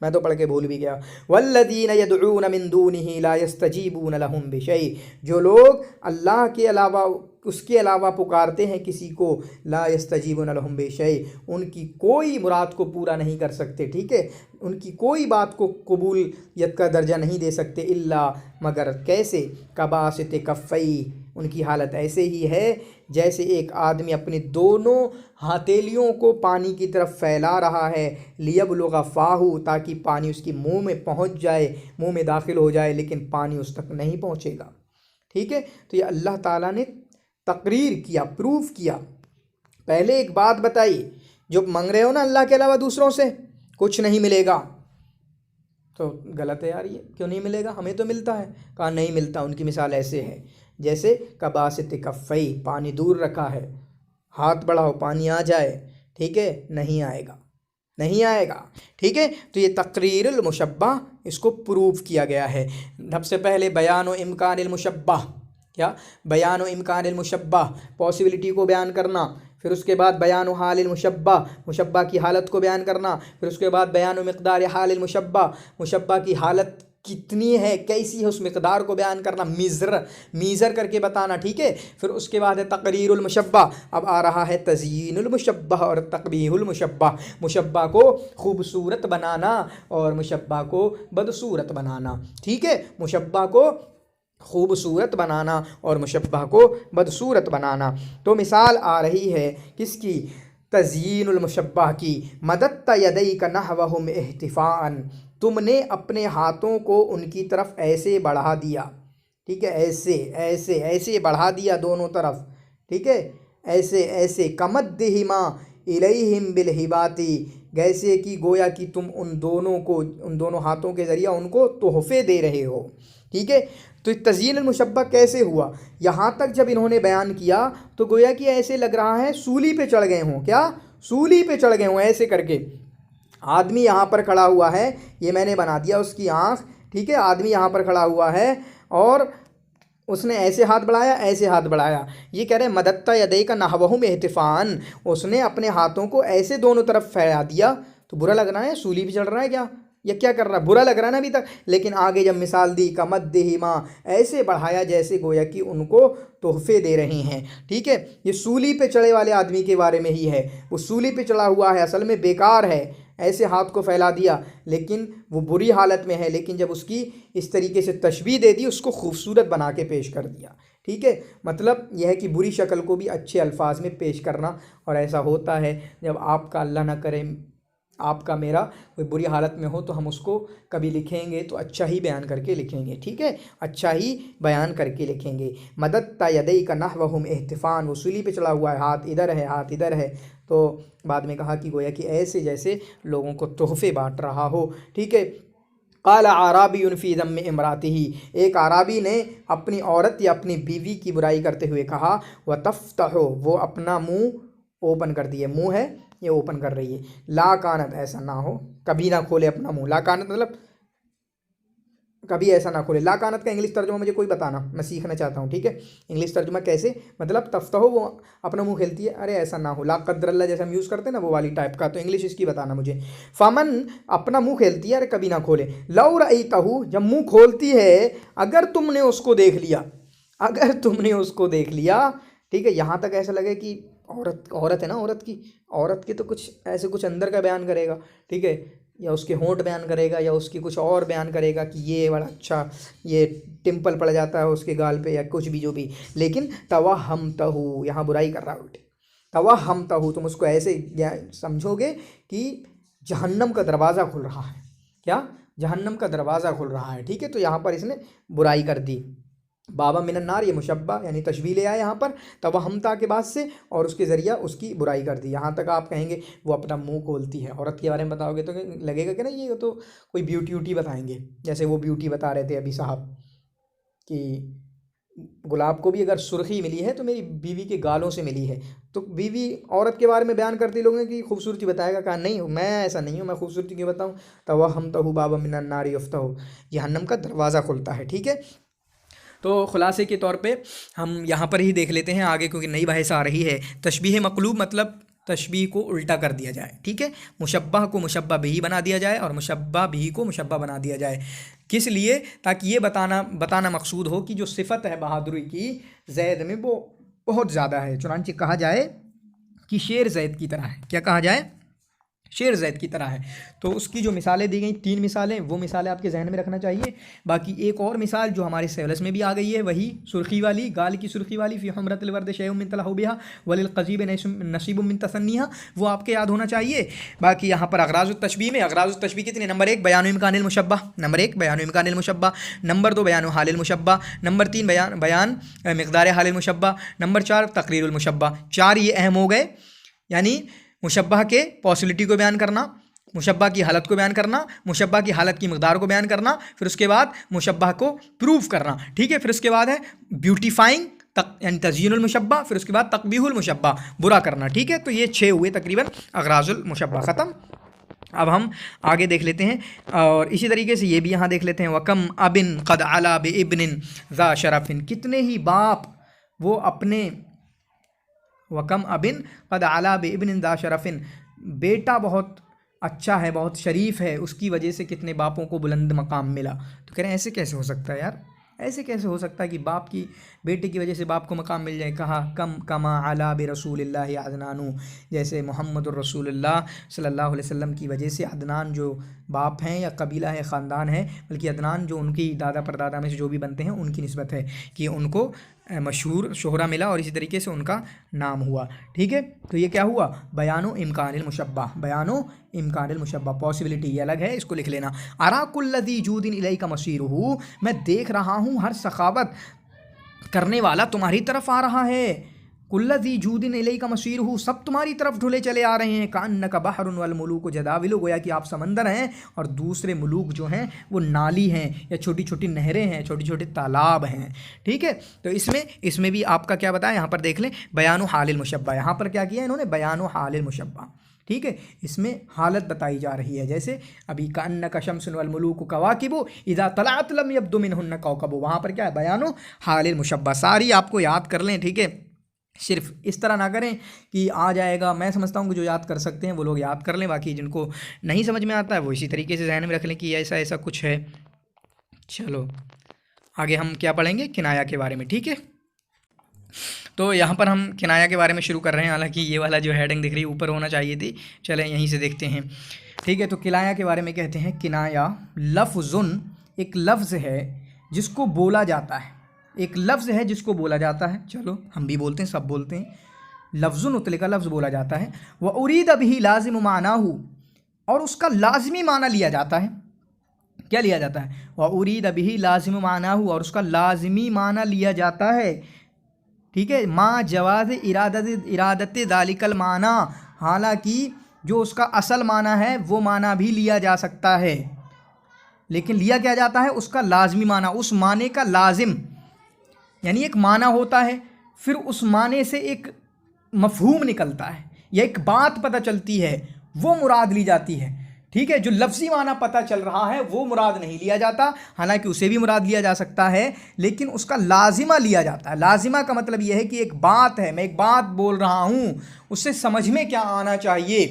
मैं तो पढ़ के भूल भी गया। वल्लदीन यदऊन मिन दूनिही ला यस्तजीबून लहुम बिशै, जो लोग अल्लाह के अलावा उसके अलावा पुकारते हैं किसी को, ला यस्तजीबून लहुम बिशै, उनकी कोई मुराद को पूरा नहीं कर सकते, ठीक है, उनकी कोई बात को कबूलियत का दर्जा नहीं दे सकते, इल्ला मगर कैसे, कबासित कफ़ई, उनकी हालत ऐसे ही है जैसे एक आदमी अपनी दोनों हथेलियों को पानी की तरफ फैला रहा है, लियबलुगा फाहू, ताकि पानी उसकी मुंह में पहुंच जाए, मुंह में दाखिल हो जाए, लेकिन पानी उस तक नहीं पहुंचेगा, ठीक है। तो ये अल्लाह ताला ने तकरीर किया, प्रूफ किया। पहले एक बात बताई, जो मांग रहे हो ना अल्लाह के अलावा दूसरों से, कुछ नहीं मिलेगा, तो गलत है यार, ये क्यों नहीं मिलेगा, हमें तो मिलता है। कहा नहीं मिलता। उनकी मिसाल ऐसे है जैसे कबासित कफ़ई, पानी दूर रखा है, हाथ बढ़ाओ पानी आ जाए, ठीक है, नहीं आएगा, नहीं आएगा, ठीक है। तो ये तकरीरुल मुशब्बह, इसको प्रूव किया गया है। सबसे पहले बयान व इम्कानिल मुशब्बह, क्या, बयान व इम्कानिल मुशब्बह, पॉसिबिलिटी को बयान करना, फिर उसके बाद बयान हालिल मुशब्बह, मुशब्बह की हालत को बयान करना, फिर उसके बाद बयान मिक़दार हालिल मुशब्बह, मुशब्बह की हालत कितनी है, कैसी है, उस मिक़दार को बयान करना, मीज़र करके बताना, ठीक है। फिर उसके बाद है तक़रीरुल मुशब्बह, अब आ रहा है तज़यीनुल मुशब्बह और तक़बीहुल मुशब्बह, मुशब्बह को खूबसूरत बनाना और मुशब्बह को बदसूरत बनाना, ठीक है, मुशब्बह को खूबसूरत बनाना और मुशब्बह को बदसूरत बनाना। तो मिसाल आ रही है किसकी, तज़यीनुल मुशब्बह की, मदत्त यदैका नहवहुम इहतिफ़ाअन, तुमने अपने हाथों को उनकी तरफ ऐसे बढ़ा दिया, ठीक है, ऐसे ऐसे ऐसे बढ़ा दिया दोनों तरफ, ठीक है, ऐसे ऐसे, कमद्दिहिमा इलैहिम बिलहिबाती, जैसे कि गोया कि तुम उन दोनों को, उन दोनों हाथों के ज़रिए उनको तोहफ़े दे रहे हो, ठीक है। तो तज़यीनुल मुशब्बह कैसे हुआ, यहाँ तक जब इन्होंने बयान किया तो गोया कि ऐसे लग रहा है सूली पे चढ़ गए हों, क्या, सूली पे चढ़ गए हों, ऐसे करके। आदमी यहाँ पर खड़ा हुआ है, ये मैंने बना दिया उसकी आँख, ठीक है, आदमी यहाँ पर खड़ा हुआ है और उसने ऐसे हाथ बढ़ाया, ऐसे हाथ बढ़ाया, ये कह रहे हैं मदत्ता यदैका नहवहुम इहतिफ़ाअन, उसने अपने हाथों को ऐसे दोनों तरफ फैला दिया। तो बुरा लग रहा है, सूली पे चढ़ रहा है क्या, या क्या कर रहा है, बुरा लग रहा है ना अभी तक। लेकिन आगे जब मिसाल दी, कमद्दिहिमा, ऐसे बढ़ाया जैसे गोया कि उनको तोहफे दे रहे हैं, ठीक है। ये सूली पे चढ़े वाले आदमी के बारे में ही है, वो सूली पे चढ़ा हुआ है, असल में बेकार है, ऐसे हाथ को फैला दिया, लेकिन वो बुरी हालत में है, लेकिन जब उसकी इस तरीके से तशबीह दे दी, उसको खूबसूरत बना के पेश कर दिया, ठीक है। मतलब यह है कि बुरी शक्ल को भी अच्छे अल्फाज में पेश करना। और ऐसा होता है जब आपका, अल्लाह ना करे, आपका मेरा कोई बुरी हालत में हो तो हम उसको कभी लिखेंगे तो अच्छा ही बयान करके लिखेंगे, ठीक है, अच्छा ही बयान करके लिखेंगे। मदत्ता यदैका नहवहुम इहतिफ़ाअन, वो सूली पे चढ़ा हुआ है, हाथ इधर है, हाथ इधर है, तो बाद में कहा कि गोया कि ऐसे जैसे लोगों को तोहफे बांट रहा हो, ठीक है। क़ाल आराबीयुन फ़ी ज़म्मि इमरातिही, एक आराबी ने अपनी औरत या अपनी बीवी की बुराई करते हुए कहा, व तफ़्तहु, वो अपना मुँह ओपन कर दिए, मुँह है ये ओपन कर रही है, ला कानत, ऐसा ना हो, कभी ना खोले अपना मुँह, ला कानत मतलब कभी ऐसा ना खोले। ला कानत का इंग्लिश तर्जुमा मुझे कोई बताना, मैं सीखना चाहता हूँ, ठीक है, इंग्लिश तर्जुमा कैसे, मतलब तफ्तहो, वो अपना मुंह खेलती है, अरे ऐसा ना हो, ला कद्रल्ला जैसे हम यूज़ करते हैं ना वो वाली टाइप का, तो इंग्लिश इसकी बताना मुझे। फमन, अपना मुंह खेलती है, अरे कभी ना खोले। लौ रअयतहु, जब मुंह खोलती है, अगर तुमने उसको देख लिया, अगर तुमने उसको देख लिया, ठीक है, यहाँ तक ऐसा लगे कि औरत है ना, औरत की तो कुछ ऐसे कुछ अंदर का बयान करेगा, ठीक है, या उसके होंठ बयान करेगा, या उसकी कुछ और बयान करेगा कि ये बड़ा अच्छा, ये टिम्पल पड़ जाता है उसके गाल पे, या कुछ भी जो भी। लेकिन तवहमतहु, यहाँ बुराई कर रहा है उल्टे, तवहमतहु, तुम उसको ऐसे समझोगे कि जहन्नम का दरवाज़ा खुल रहा है, क्या, जहन्नम का दरवाज़ा खुल रहा है, ठीक है। तो यहाँ पर इसने बुराई कर दी। बाबा मिनन्नार, ये मुशब्बा यानी तशबीह ले आया यहाँ पर तवहमता के बाद से, और उसके ज़रिया उसकी बुराई कर दी। यहाँ तक आप कहेंगे वो अपना मुंह खोलती है, औरत के बारे में बताओगे तो लगेगा कि ना ये तो कोई ब्यूटी व्यूटी बताएंगे, जैसे वो ब्यूटी बता रहे थे अभी साहब कि गुलाब को भी अगर सुर्खी मिली है तो मेरी बीवी के गालों से मिली है। तो बीवी औरत के बारे में बयान करते लोगों की खूबसूरती बताएगा, कहा नहीं मैं ऐसा नहीं हूँ, मैं खूबसूरती क्यों बताऊँ। तवहम तहु बाबा मिनन नारी यफ्तहु, जहन्नम का दरवाज़ा खुलता है। ठीक है, तो खुलासे के तौर पे हम यहाँ पर ही देख लेते हैं आगे, क्योंकि नई बहस आ रही है। तशबीह मक़लूब मतलब तशबीह को उल्टा कर दिया जाए। ठीक है, मुशब्बह को मुशब्बह बिही बना दिया जाए और मुशब्बह बिही को मुशब्बह बना दिया जाए। किस लिए? ताकि ये बताना मकसूद हो कि जो सिफत है बहादुरी की जैद में वो बहुत ज़्यादा है। चुनांचे कहा जाए कि शेर जैद की तरह है। क्या कहा जाए? शेर जैद की तरह है। तो उसकी जो मिसालें दी गई 3 मिसालें, वो मिसालें आपके जहन में रखना चाहिए। बाकी एक और मिसाल जो हमारे सेवलस में भी आ गई है, वही सुर्खी वाली, गाल की सुर्खी वाली, फ़ी हमरतिल वर्द शैउम मिन तलहुबिहा वलिल क़ज़ीब नसीबुम मिन तसन्निहा, वो आपके याद होना चाहिए। बाकी यहाँ पर अग़राज़ुत तशबीह में अग़राज़ुत तशबीह कितने? नंबर 1 बयान इम्कानिल मुशब्बह, नंबर 1 बयान इम्कानिल मुशब्बह, नंबर 2 बयान हालिल मुशब्बह, नंबर 3 बयान मिक़दार हालिल मुशब्बह, नंबर 4 तक़रीरुल मुशब्बह। 4 ये अहम हो गए, यानी मुशब्बह के पॉसिबिलिटी को बयान करना, मुशब्बह की हालत को बयान करना, मुशब्बह की हालत की मकदार को बयान करना, फिर उसके बाद मुशब्बह को प्रूव करना। ठीक है, फिर उसके बाद है ब्यूटीफाइंग यानी तज़यीनुल मुशब्बह, फिर उसके बाद तक़बीहुल मुशब्बह, बुरा करना। ठीक है, तो ये 6 हुए तकरीबन अग़राज़ुल मुशब्बह ख़त्म। अब हम आगे देख लेते हैं, और इसी तरीके से ये भी यहाँ देख लेते हैं। वकम अबिन क़द अला बि इब्निन ज़ा शरफ़िन, कितने ही बाप वो अपने, वकम अबिन क़द अला बि इब्निन ज़ा शरफ़िन, बेटा बहुत अच्छा है, बहुत शरीफ है, उसकी वजह से कितने बापों को बुलंद मकाम मिला। तो कह रहे हैं ऐसे कैसे हो सकता है यार, ऐसे कैसे हो सकता है कि बाप की बेटे की वजह से बाप को मकाम मिल जाए। कहा कमा अला बि रसूलिल्लाहि अदनानु, जैसे मोहम्मदुर रसूलुल्लाह सल्लल्लाहु अलैहि वसल्लम की वजह से अदनान जो बाप हैं या कबीला है, ख़ानदान है, बल्कि अदनान जो उनकी दादा परदादा में से जो भी बनते हैं उनकी निस्बत है कि उनको मशहूर शोहरा मिला और इसी तरीके से उनका नाम हुआ। ठीक है, तो ये क्या हुआ? बयानो इम्कानिल मुशब्बह, बयानो इम्कानिल मुशब्बह, पॉसिबिलिटी ये अलग है, इसको लिख लेना। अरा कुल्लज़ी जूदिन इलैका मसीरुहु, मैं देख रहा हूँ हर सखावत करने वाला तुम्हारी तरफ आ रहा है। कुल्लज़ी जूदिन इलैका मसीरुहु, सब तुम्हारी तरफ ढुले चले आ रहे हैं। कान्नका बहरुन वल मुलूक जदाविलु, गोया कि आप समंदर हैं और दूसरे मुलूक जो हैं वो नाली हैं या छोटी छोटी नहरें हैं, छोटे छोटे तालाब हैं। ठीक है, तो इसमें भी आपका क्या बताया, यहाँ पर देख लें बयानु हालिल मुशब्बह। यहाँ पर क्या किया इन्होंने? बयानु हालिल मुशब्बह। ठीक है, इसमें हालत बताई जा रही है। जैसे अभी कान्नका शम्सुन वल मुलूक कवाकिबु इज़ा तलअत लम यब्दु मिनहुन्ना कौकबु, वहाँ पर क्या है? बयानु हालिल मुशब्बह। सारी आपको याद कर लें। ठीक है, सिर्फ इस तरह ना करें कि आ जाएगा। मैं समझता हूँ कि जो याद कर सकते हैं वो लोग याद कर लें, बाकी जिनको नहीं समझ में आता है वो इसी तरीके से ज़हन में रख लें कि ऐसा ऐसा कुछ है। चलो आगे हम क्या पढ़ेंगे? किनाया के बारे में। ठीक है, तो यहाँ पर हम किनाया के बारे में शुरू कर रहे हैं, हालांकि ये वाला जो हेडिंग दिख रही है ऊपर होना चाहिए थी। चलें यहीं से देखते हैं। ठीक है, तो किनाया के बारे में कहते हैं, किनाया लफ्ज़ुन, एक लफ्ज़ है जिसको बोला जाता है, एक लफ्ज़ है जिसको बोला जाता है। चलो हम भी बोलते हैं, सब बोलते हैं। लफ्ज़ुन उतलिका, लफ्ज़ बोला जाता है। व उरीद बिही लाजिम मानाहु, और उसका लाजमी माना लिया जाता है। क्या लिया जाता है? व उरीद बिही लाजिम मानाहु, और उसका लाजमी माना लिया जाता है। ठीक है, माँ जवाज़ इरादत दालिकल माना, हालांकि जो उसका असल माना है वो माना भी लिया जा सकता है, लेकिन लिया क्या जाता है? उसका लाजमी माना, उस माने का लाजिम, यानी एक माना होता है, फिर उस माने से एक मफहूम निकलता है या एक बात पता चलती है, वो मुराद ली जाती है। ठीक है, जो लफ्ज़ी माना पता चल रहा है वो मुराद नहीं लिया जाता, हालांकि उसे भी मुराद लिया जा सकता है, लेकिन उसका लाजिमा लिया जाता है। लाजिमा का मतलब यह है कि एक बात है, मैं एक बात बोल रहा हूँ, उससे समझ में क्या आना चाहिए।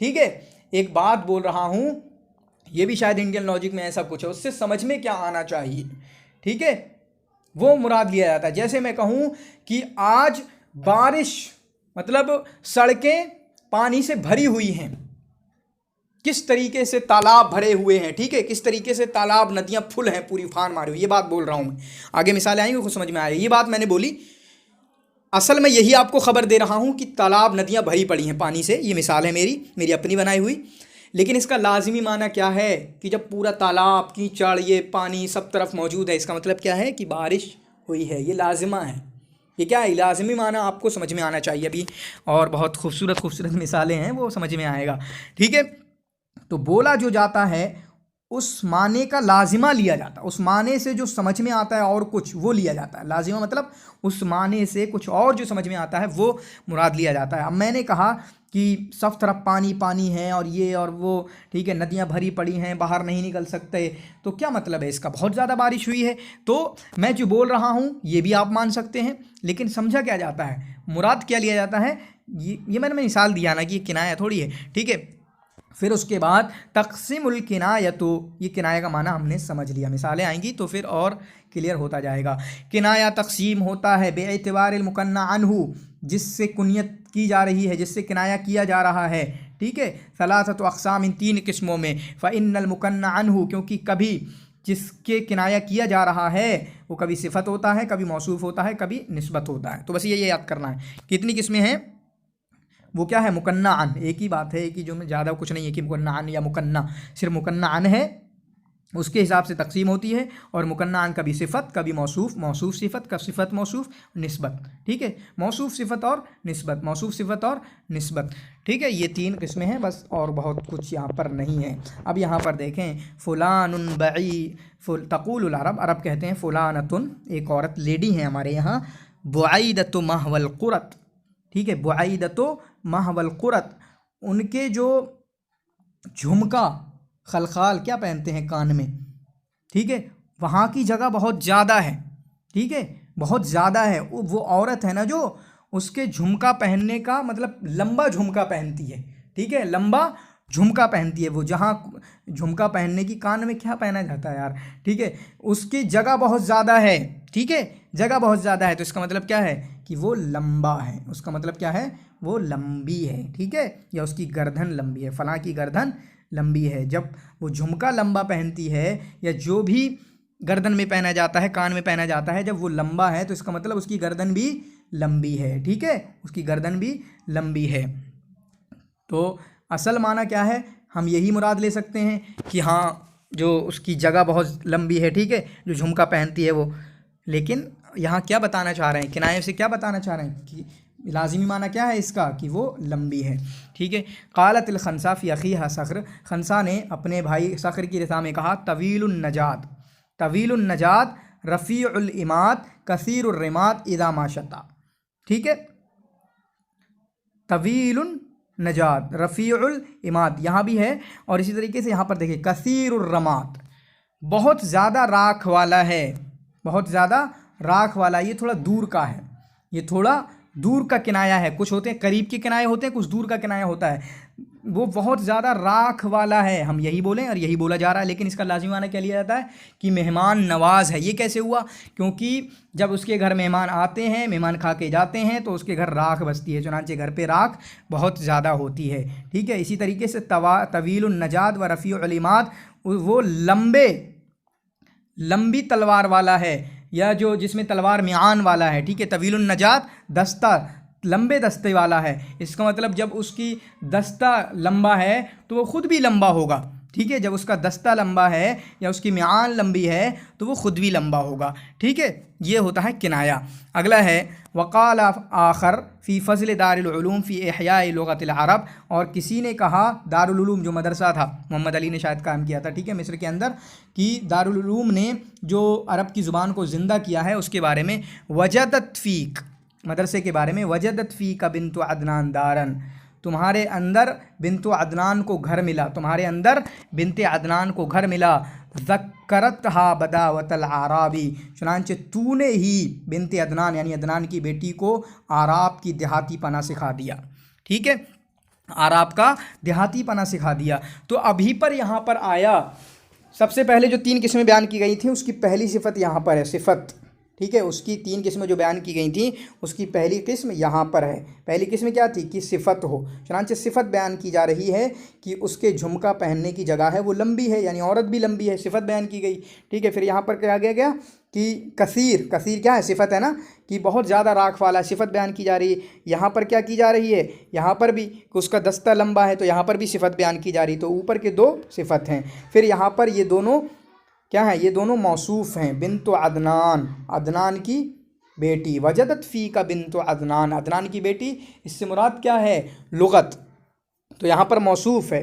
ठीक है, एक बात बोल रहा हूँ, ये भी शायद इंडियन लॉजिक में ऐसा कुछ है, उससे समझ में क्या आना चाहिए। ठीक है, वो मुराद लिया जाता है। जैसे मैं कहूँ कि आज बारिश, मतलब सड़कें पानी से भरी हुई हैं, किस तरीके से तालाब भरे हुए हैं। ठीक है, किस तरीके से तालाब नदियाँ फुल हैं, पूरी उफान मारी हुई, ये बात बोल रहा हूँ मैं। आगे मिसालें आएंगी, कुछ समझ में आएगी। ये बात मैंने बोली, असल में यही आपको खबर दे रहा हूँ कि तालाब नदियाँ भरी पड़ी हैं पानी से। ये मिसाल है मेरी अपनी बनाई हुई, लेकिन इसका लाजिमी माना क्या है कि जब पूरा तालाब, कीचड़, ये पानी सब तरफ मौजूद है, इसका मतलब क्या है कि बारिश हुई है। ये लाजिमा है, ये क्या है? लाजिमी माना आपको समझ में आना चाहिए अभी, और बहुत खूबसूरत मिसालें हैं, वो समझ में आएगा। ठीक है, तो बोला जो जाता है उस माने का लाजिमा लिया जाता है, उस माने से जो समझ में आता है और कुछ वो लिया जाता है। लाजिमा मतलब उस माने से कुछ और जो समझ में आता है वो मुराद लिया जाता है। अब मैंने कहा कि सब तरफ पानी पानी है और ये और वो, ठीक है, नदियाँ भरी पड़ी हैं, बाहर नहीं निकल सकते, तो क्या मतलब है इसका? बहुत ज़्यादा बारिश हुई है। तो मैं जो बोल रहा हूँ ये भी आप मान सकते हैं, लेकिन समझा क्या जाता है, मुराद क्या लिया जाता है, ये मैंने मिसाल दिया ना कि ये किनाया थोड़ी है, ठीक है। फिर उसके बाद तक़सीमुल किनायतु, ये किनाया का माना हमने समझ लिया, मिसालें आएंगी तो फिर और क्लियर होता जाएगा। किनाया तक़सीम होता है बेइतिबारिल मुकन्ना अन्हु, जिससे कुनियत की जा रही है, जिससे किनाया किया जा रहा है, ठीक है। सलासतु अक़साम, इन 3 किस्मों में। फ़इन्नल मुकन्ना अन्हु, क्योंकि कभी जिसके किनाया किया जा रहा है वो कभी सिफत होता है, कभी मौसूफ होता है, कभी निस्बत होता है। तो बस ये याद करना है। कितनी किस्में हैं? वो क्या है? मुकन्नाअन, एक ही बात है, एक ही जो में ज़्यादा कुछ नहीं है कि मुकन्नाअन या मुकन्ना, सिर्फ मुकन्नाअन है, उसके हिसाब से तकसीम होती है। और मुकन्नाअन कभी सिफत, कभी मौसूफ, मौसूफ सिफत, कब सिफत मौसूफ, निस्बत, ठीक है। मौसूफ सिफत और निस्बत, मौसूफ सिफत और निस्बत, ठीक है। ये 3 किस्में हैं बस, और बहुत कुछ यहाँ पर नहीं है। अब यहाँ पर देखें, फ़ुलानुन बई तक़ूलुल अरब, अरब कहते हैं फ़ुलानतुन, एक औरत लेडी है हमारे यहाँ, बुआइदतु महवल क़ुरत, ठीक है, बुआइदतु महवल क़ुरत, उनके जो झुमका खलखाल क्या पहनते हैं कान में, ठीक है, वहाँ की जगह बहुत ज़्यादा है, ठीक है, बहुत ज़्यादा है। वो औरत है ना जो, उसके झुमका पहनने का मतलब लंबा झुमका पहनती है, ठीक है, लंबा झुमका पहनती है वो। जहाँ झुमका पहनने की, कान में क्या पहना जाता है यार, ठीक है, उसकी जगह बहुत ज़्यादा है, ठीक है, जगह बहुत ज़्यादा है। तो इसका मतलब क्या है कि वो लंबा है, उसका मतलब क्या है, वो लंबी है, ठीक है, या उसकी गर्दन लंबी है, फलां की गर्दन लंबी है। जब वो झुमका लंबा पहनती है, या जो भी गर्दन में पहना जाता है, कान में पहना जाता है, जब वो लंबा है तो इसका मतलब उसकी गर्दन भी लंबी है, ठीक है, उसकी गर्दन भी लंबी है। तो असल माना क्या है, हम यही मुराद ले सकते हैं कि हाँ, जो उसकी जगह बहुत लंबी है, ठीक है, जो झुमका पहनती है वो। लेकिन यहाँ क्या बताना चाह रहे हैं, किनाये से क्या बताना चाह रहे हैं कि लाजिमी माना क्या है इसका, कि वो लंबी है, ठीक है। क़ालतिल खंसा फ़ी अख़ीहा सख़्र, खंसा ने अपने भाई सख़्र की रिसा में कहा, तवीलुन नजात, तवीलुन नजात रफ़ीउल इमाद कसीरुर रिमाद इज़ा मा शता, ठीक है, तवीलुन नजात रफ़ीउल इमाद यहाँ भी है। और इसी तरीके से यहाँ पर देखिए, कसीरुर रमात, बहुत ज़्यादा राख वाला है, बहुत ज़्यादा राख वाला, ये थोड़ा दूर का है, ये थोड़ा दूर का किनाया है। कुछ होते हैं करीब के किनाए होते हैं, कुछ दूर का किनाया होता है, वो बहुत ज़्यादा राख वाला है, हम यही बोलें और यही बोला जा रहा है। लेकिन इसका लाज़िमी माना क्या लिया जाता है कि मेहमान नवाज है। ये कैसे हुआ? क्योंकि जब उसके घर मेहमान आते हैं, मेहमान खा के जाते हैं, तो उसके घर राख बसती है, चुनांचे घर पे राख बहुत ज़्यादा होती है, ठीक है। इसी तरीके से तवीलुन नजाद व रफ़ीउल इमाद, वो लंबी तलवार वाला है, या जो जिसमें तलवार मियान वाला है, ठीक है। तवीलुन नजात, दस्ता लंबे दस्ते वाला है, इसका मतलब जब उसकी दस्ता लंबा है तो वो ख़ुद भी लंबा होगा, ठीक है। जब उसका दस्ता लंबा है या उसकी मियान लंबी है तो वो ख़ुद भी लंबा होगा, ठीक है। ये होता है किनाया। अगला है वक़ाल आखर फ़ी फ़ज़्ल दारुल उलूम फ़ी इहयाइ लुग़तिल अरब, और किसी ने कहा, दारुल उलूम जो मदरसा था, मोहम्मद अली ने शायद कायम किया था, ठीक है, मिस्र के अंदर, कि दारुल उलूम ने जो अरब की ज़ुबान को ज़िंदा किया है उसके बारे में, वजदत फ़ीक, मदरसे के बारे में, वजदत फ़ीका बिन्तु अदनान दारन, तुम्हारे अंदर बिन्तु अदनान को घर मिला, तुम्हारे अंदर बिन्ते अदनान को घर मिला, ज़क्करतहा बदावतल आराबी, चुनांचे तूने ही बिन्ते अदनान यानी अदनान की बेटी को आराब की देहाती पना सिखा दिया, ठीक है, आराब का देहाती पना सिखा दिया। तो अभी पर यहाँ पर आया, सबसे पहले जो 3 किस्में बयान की गई थी उसकी पहली सिफत यहाँ पर है, सिफत, ठीक है, उसकी 3 किस्में जो बयान की गई थी उसकी पहली किस्म यहाँ पर है। पहली किस्म क्या थी कि सिफत हो, चुनांचे सिफत बयान की जा रही है कि उसके झुमका पहनने की जगह है वो लंबी है, यानी औरत भी लंबी है, सिफत बयान की गई, ठीक है। फिर यहाँ पर क्या गया कि कसीर, कसीर क्या है, सिफत है ना, कि बहुत ज़्यादा राख वाला, सिफत बयान की जा रही है। यहाँ पर क्या की जा रही है, यहाँ पर भी कि उसका दस्ता लंबा है, तो यहाँ पर भी सिफत बयान की जा रही, तो ऊपर के 2 सिफत हैं। फिर यहाँ पर ये दोनों क्या है, ये दोनों मौसूफ हैं, बिन्तु अदनान, अदनान की बेटी, वजदत फ़ी का बिन्तु अदनान, अदनान की बेटी, इससे मुराद क्या है, लुग़त, तो यहाँ पर मौसूफ है,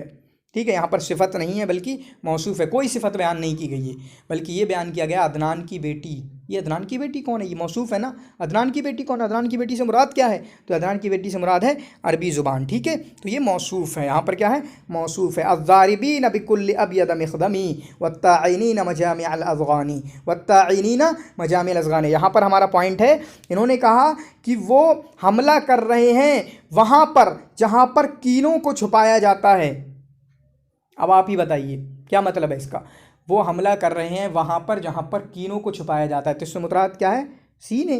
ठीक है, यहाँ पर सिफत नहीं है बल्कि मौसूफ है, कोई सिफत बयान नहीं की गई है, बल्कि ये बयान किया गया अदनान की बेटी। ये अदनान की बेटी कौन है? ये मौसूफ है ना। अदनान की बेटी कौन है? अदनान की बेटी से मुराद क्या है? तो अदनान की बेटी से मुराद है अरबी ज़ुबान। ठीक है, तो ये मौसूफ है, यहाँ पर क्या है? मौसूफ है। अज़्ज़ारिबीन बिकुल्लि अबयद मिख़दमी वत्ताइनीन मजामिअल अज़ग़ानी वत्ताइनीन मजामिअल अज़ग़ानी। यहाँ पर हमारा पॉइंट है, इन्होंने कहा कि वो हमला कर रहे हैं वहाँ पर जहाँ पर कीनों को छुपाया जाता है। अब आप ही बताइए क्या मतलब है इसका? वो हमला कर रहे हैं वहाँ पर जहाँ पर कीनों को छुपाया जाता है, तो इससे मुराद क्या है? सीने,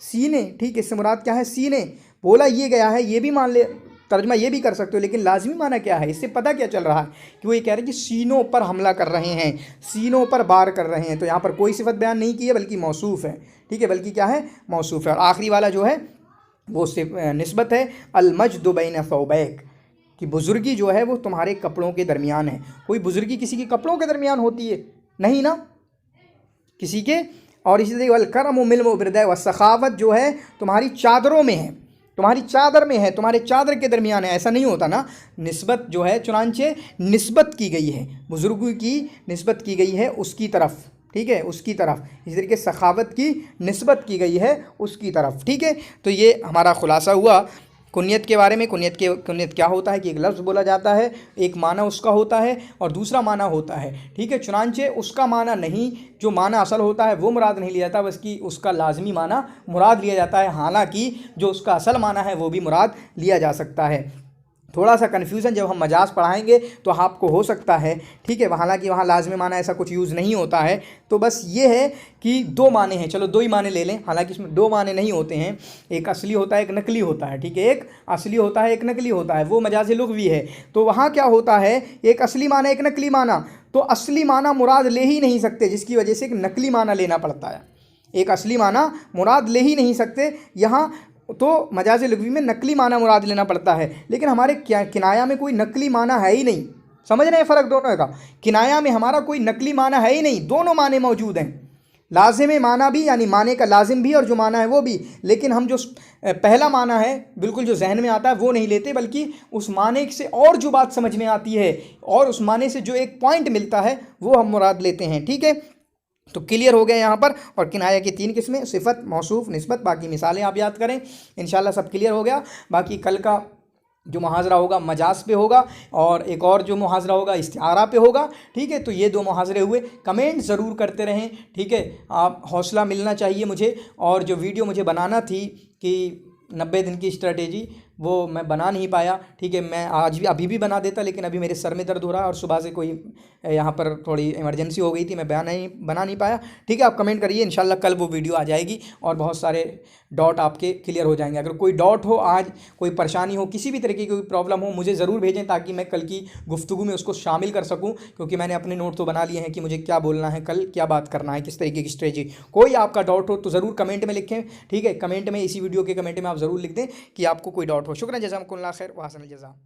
सीने। ठीक है, इससे मुराद क्या है? सीने। बोला ये गया है, ये भी मान ले, तर्जमा ये भी कर सकते हो, लेकिन लाजमी माना क्या है? इससे पता क्या चल रहा है कि वो ये कह रहे हैं कि सीनों पर हमला कर रहे हैं, सीनों पर वार कर रहे हैं। तो यहाँ पर कोई सिफत बयान नहीं की है बल्कि मौसूफ है। ठीक है, बल्कि क्या है? मौसूफ है। और आखिरी वाला जो है वो निस्बत है अलमजदु बैन सौबैक, कि बुज़ुर्गी जो है वो तुम्हारे कपड़ों के दरमियान है। कोई बुज़ुर्गी किसी के कपड़ों के दरमियान होती है? नहीं ना, किसी के। और इसी तरह वलकरम मिल मुबरदा व सखावत जो है तुम्हारी चादरों में है, तुम्हारी चादर में है, तुम्हारे चादर के दरमियान है, ऐसा नहीं होता ना। निस्बत जो है चुनांचे निस्बत की गई है, बुज़ुर्गों की निस्बत की गई है उसकी तरफ। ठीक है, उसकी तरफ। इसी तरीके सखावत की निस्बत की गई है उसकी तरफ। ठीक है, तो ये हमारा खुलासा हुआ कुनियत के बारे में। कुनियत क्या होता है कि एक लफ्ज़ बोला जाता है, एक माना उसका होता है और दूसरा माना होता है। ठीक है, चुनांचे उसका माना नहीं, जो माना असल होता है वो मुराद नहीं लिया जाता, बल्कि उसका लाजमी माना मुराद लिया जाता है। हालांकि जो उसका असल माना है वो भी मुराद लिया जा सकता है। थोड़ा सा कन्फ्यूज़न जब हम मजाज पढ़ाएंगे तो आपको हो सकता है। ठीक है, हालांकि वहाँ लाजमी माना ऐसा कुछ यूज़ नहीं होता है। तो बस ये है कि दो माने हैं, चलो दो ही माने ले लें, हालांकि इसमें दो माने नहीं होते हैं, एक असली होता है एक नकली होता है। ठीक है, एक असली होता है एक नकली होता है, वो मजाज लुग़वी है। तो वहाँ क्या होता है, एक असली माना एक नकली माना, तो असली माना मुराद ले ही नहीं सकते, जिसकी वजह से एक नकली माना लेना पड़ता है। एक असली माना मुराद ले ही नहीं सकते यहाँ, तो मजाज लुग़वी में नकली माना मुराद लेना पड़ता है। लेकिन हमारे किनाया में कोई नकली माना है ही नहीं। समझ रहे हैं फ़र्क दोनों का? किनाया में हमारा कोई नकली माना है ही नहीं, दोनों माने मौजूद हैं, लाजिम माना भी, यानी माने का लाजिम भी और जो माना है वो भी। लेकिन हम जो पहला माना है बिल्कुल जो जहन में आता है वो नहीं लेते, बल्कि उस माने से और जो बात समझ में आती है और उस माने से जो एक पॉइंट मिलता है वो हम मुराद लेते हैं। ठीक है, तो क्लियर हो गया यहाँ पर। और किनाया की तीन किस्में, सिफत, मौसूफ, निस्बत। बाकी मिसालें आप याद करें, इंशाल्लाह सब क्लियर हो गया। बाकी कल का जो मुहाजरा होगा मजाज पे होगा और एक और जो मुहाजरा होगा इस्तिआरा पे होगा। ठीक है, तो ये दो मुहाजरे हुए। कमेंट ज़रूर करते रहें। ठीक है, आप हौसला मिलना चाहिए मुझे। और जो वीडियो मुझे बनाना थी कि 90 दिन की स्ट्रैटेजी, वो मैं बना नहीं पाया। ठीक है, मैं आज भी अभी भी बना देता, लेकिन अभी मेरे सर में दर्द हो रहा है और सुबह से कोई यहाँ पर थोड़ी इमरजेंसी हो गई थी, मैं बना नहीं पाया। ठीक है, आप कमेंट करिए, इंशाल्लाह कल वो वीडियो आ जाएगी और बहुत सारे डॉट आपके क्लियर हो जाएंगे। अगर कोई डॉट हो आज, कोई परेशानी हो, किसी भी तरीके की कोई प्रॉब्लम हो, मुझे ज़रूर भेजें ताकि मैं कल की गुफ्तगू में उसको शामिल कर सकूँ, क्योंकि मैंने अपने नोट तो बना लिए हैं कि मुझे क्या बोलना है, कल क्या बात करना है, किस तरीके की स्ट्रेटजी। कोई आपका डाउट हो तो ज़रूर कमेंट में लिखें। ठीक है, कमेंट में, इसी वीडियो के कमेंट में आप ज़रूर लिख दें कि आपको कोई डाउट हो। शुक्रिया, जज़ाकुमुल्लाह खैर व अहसनुल जज़ा।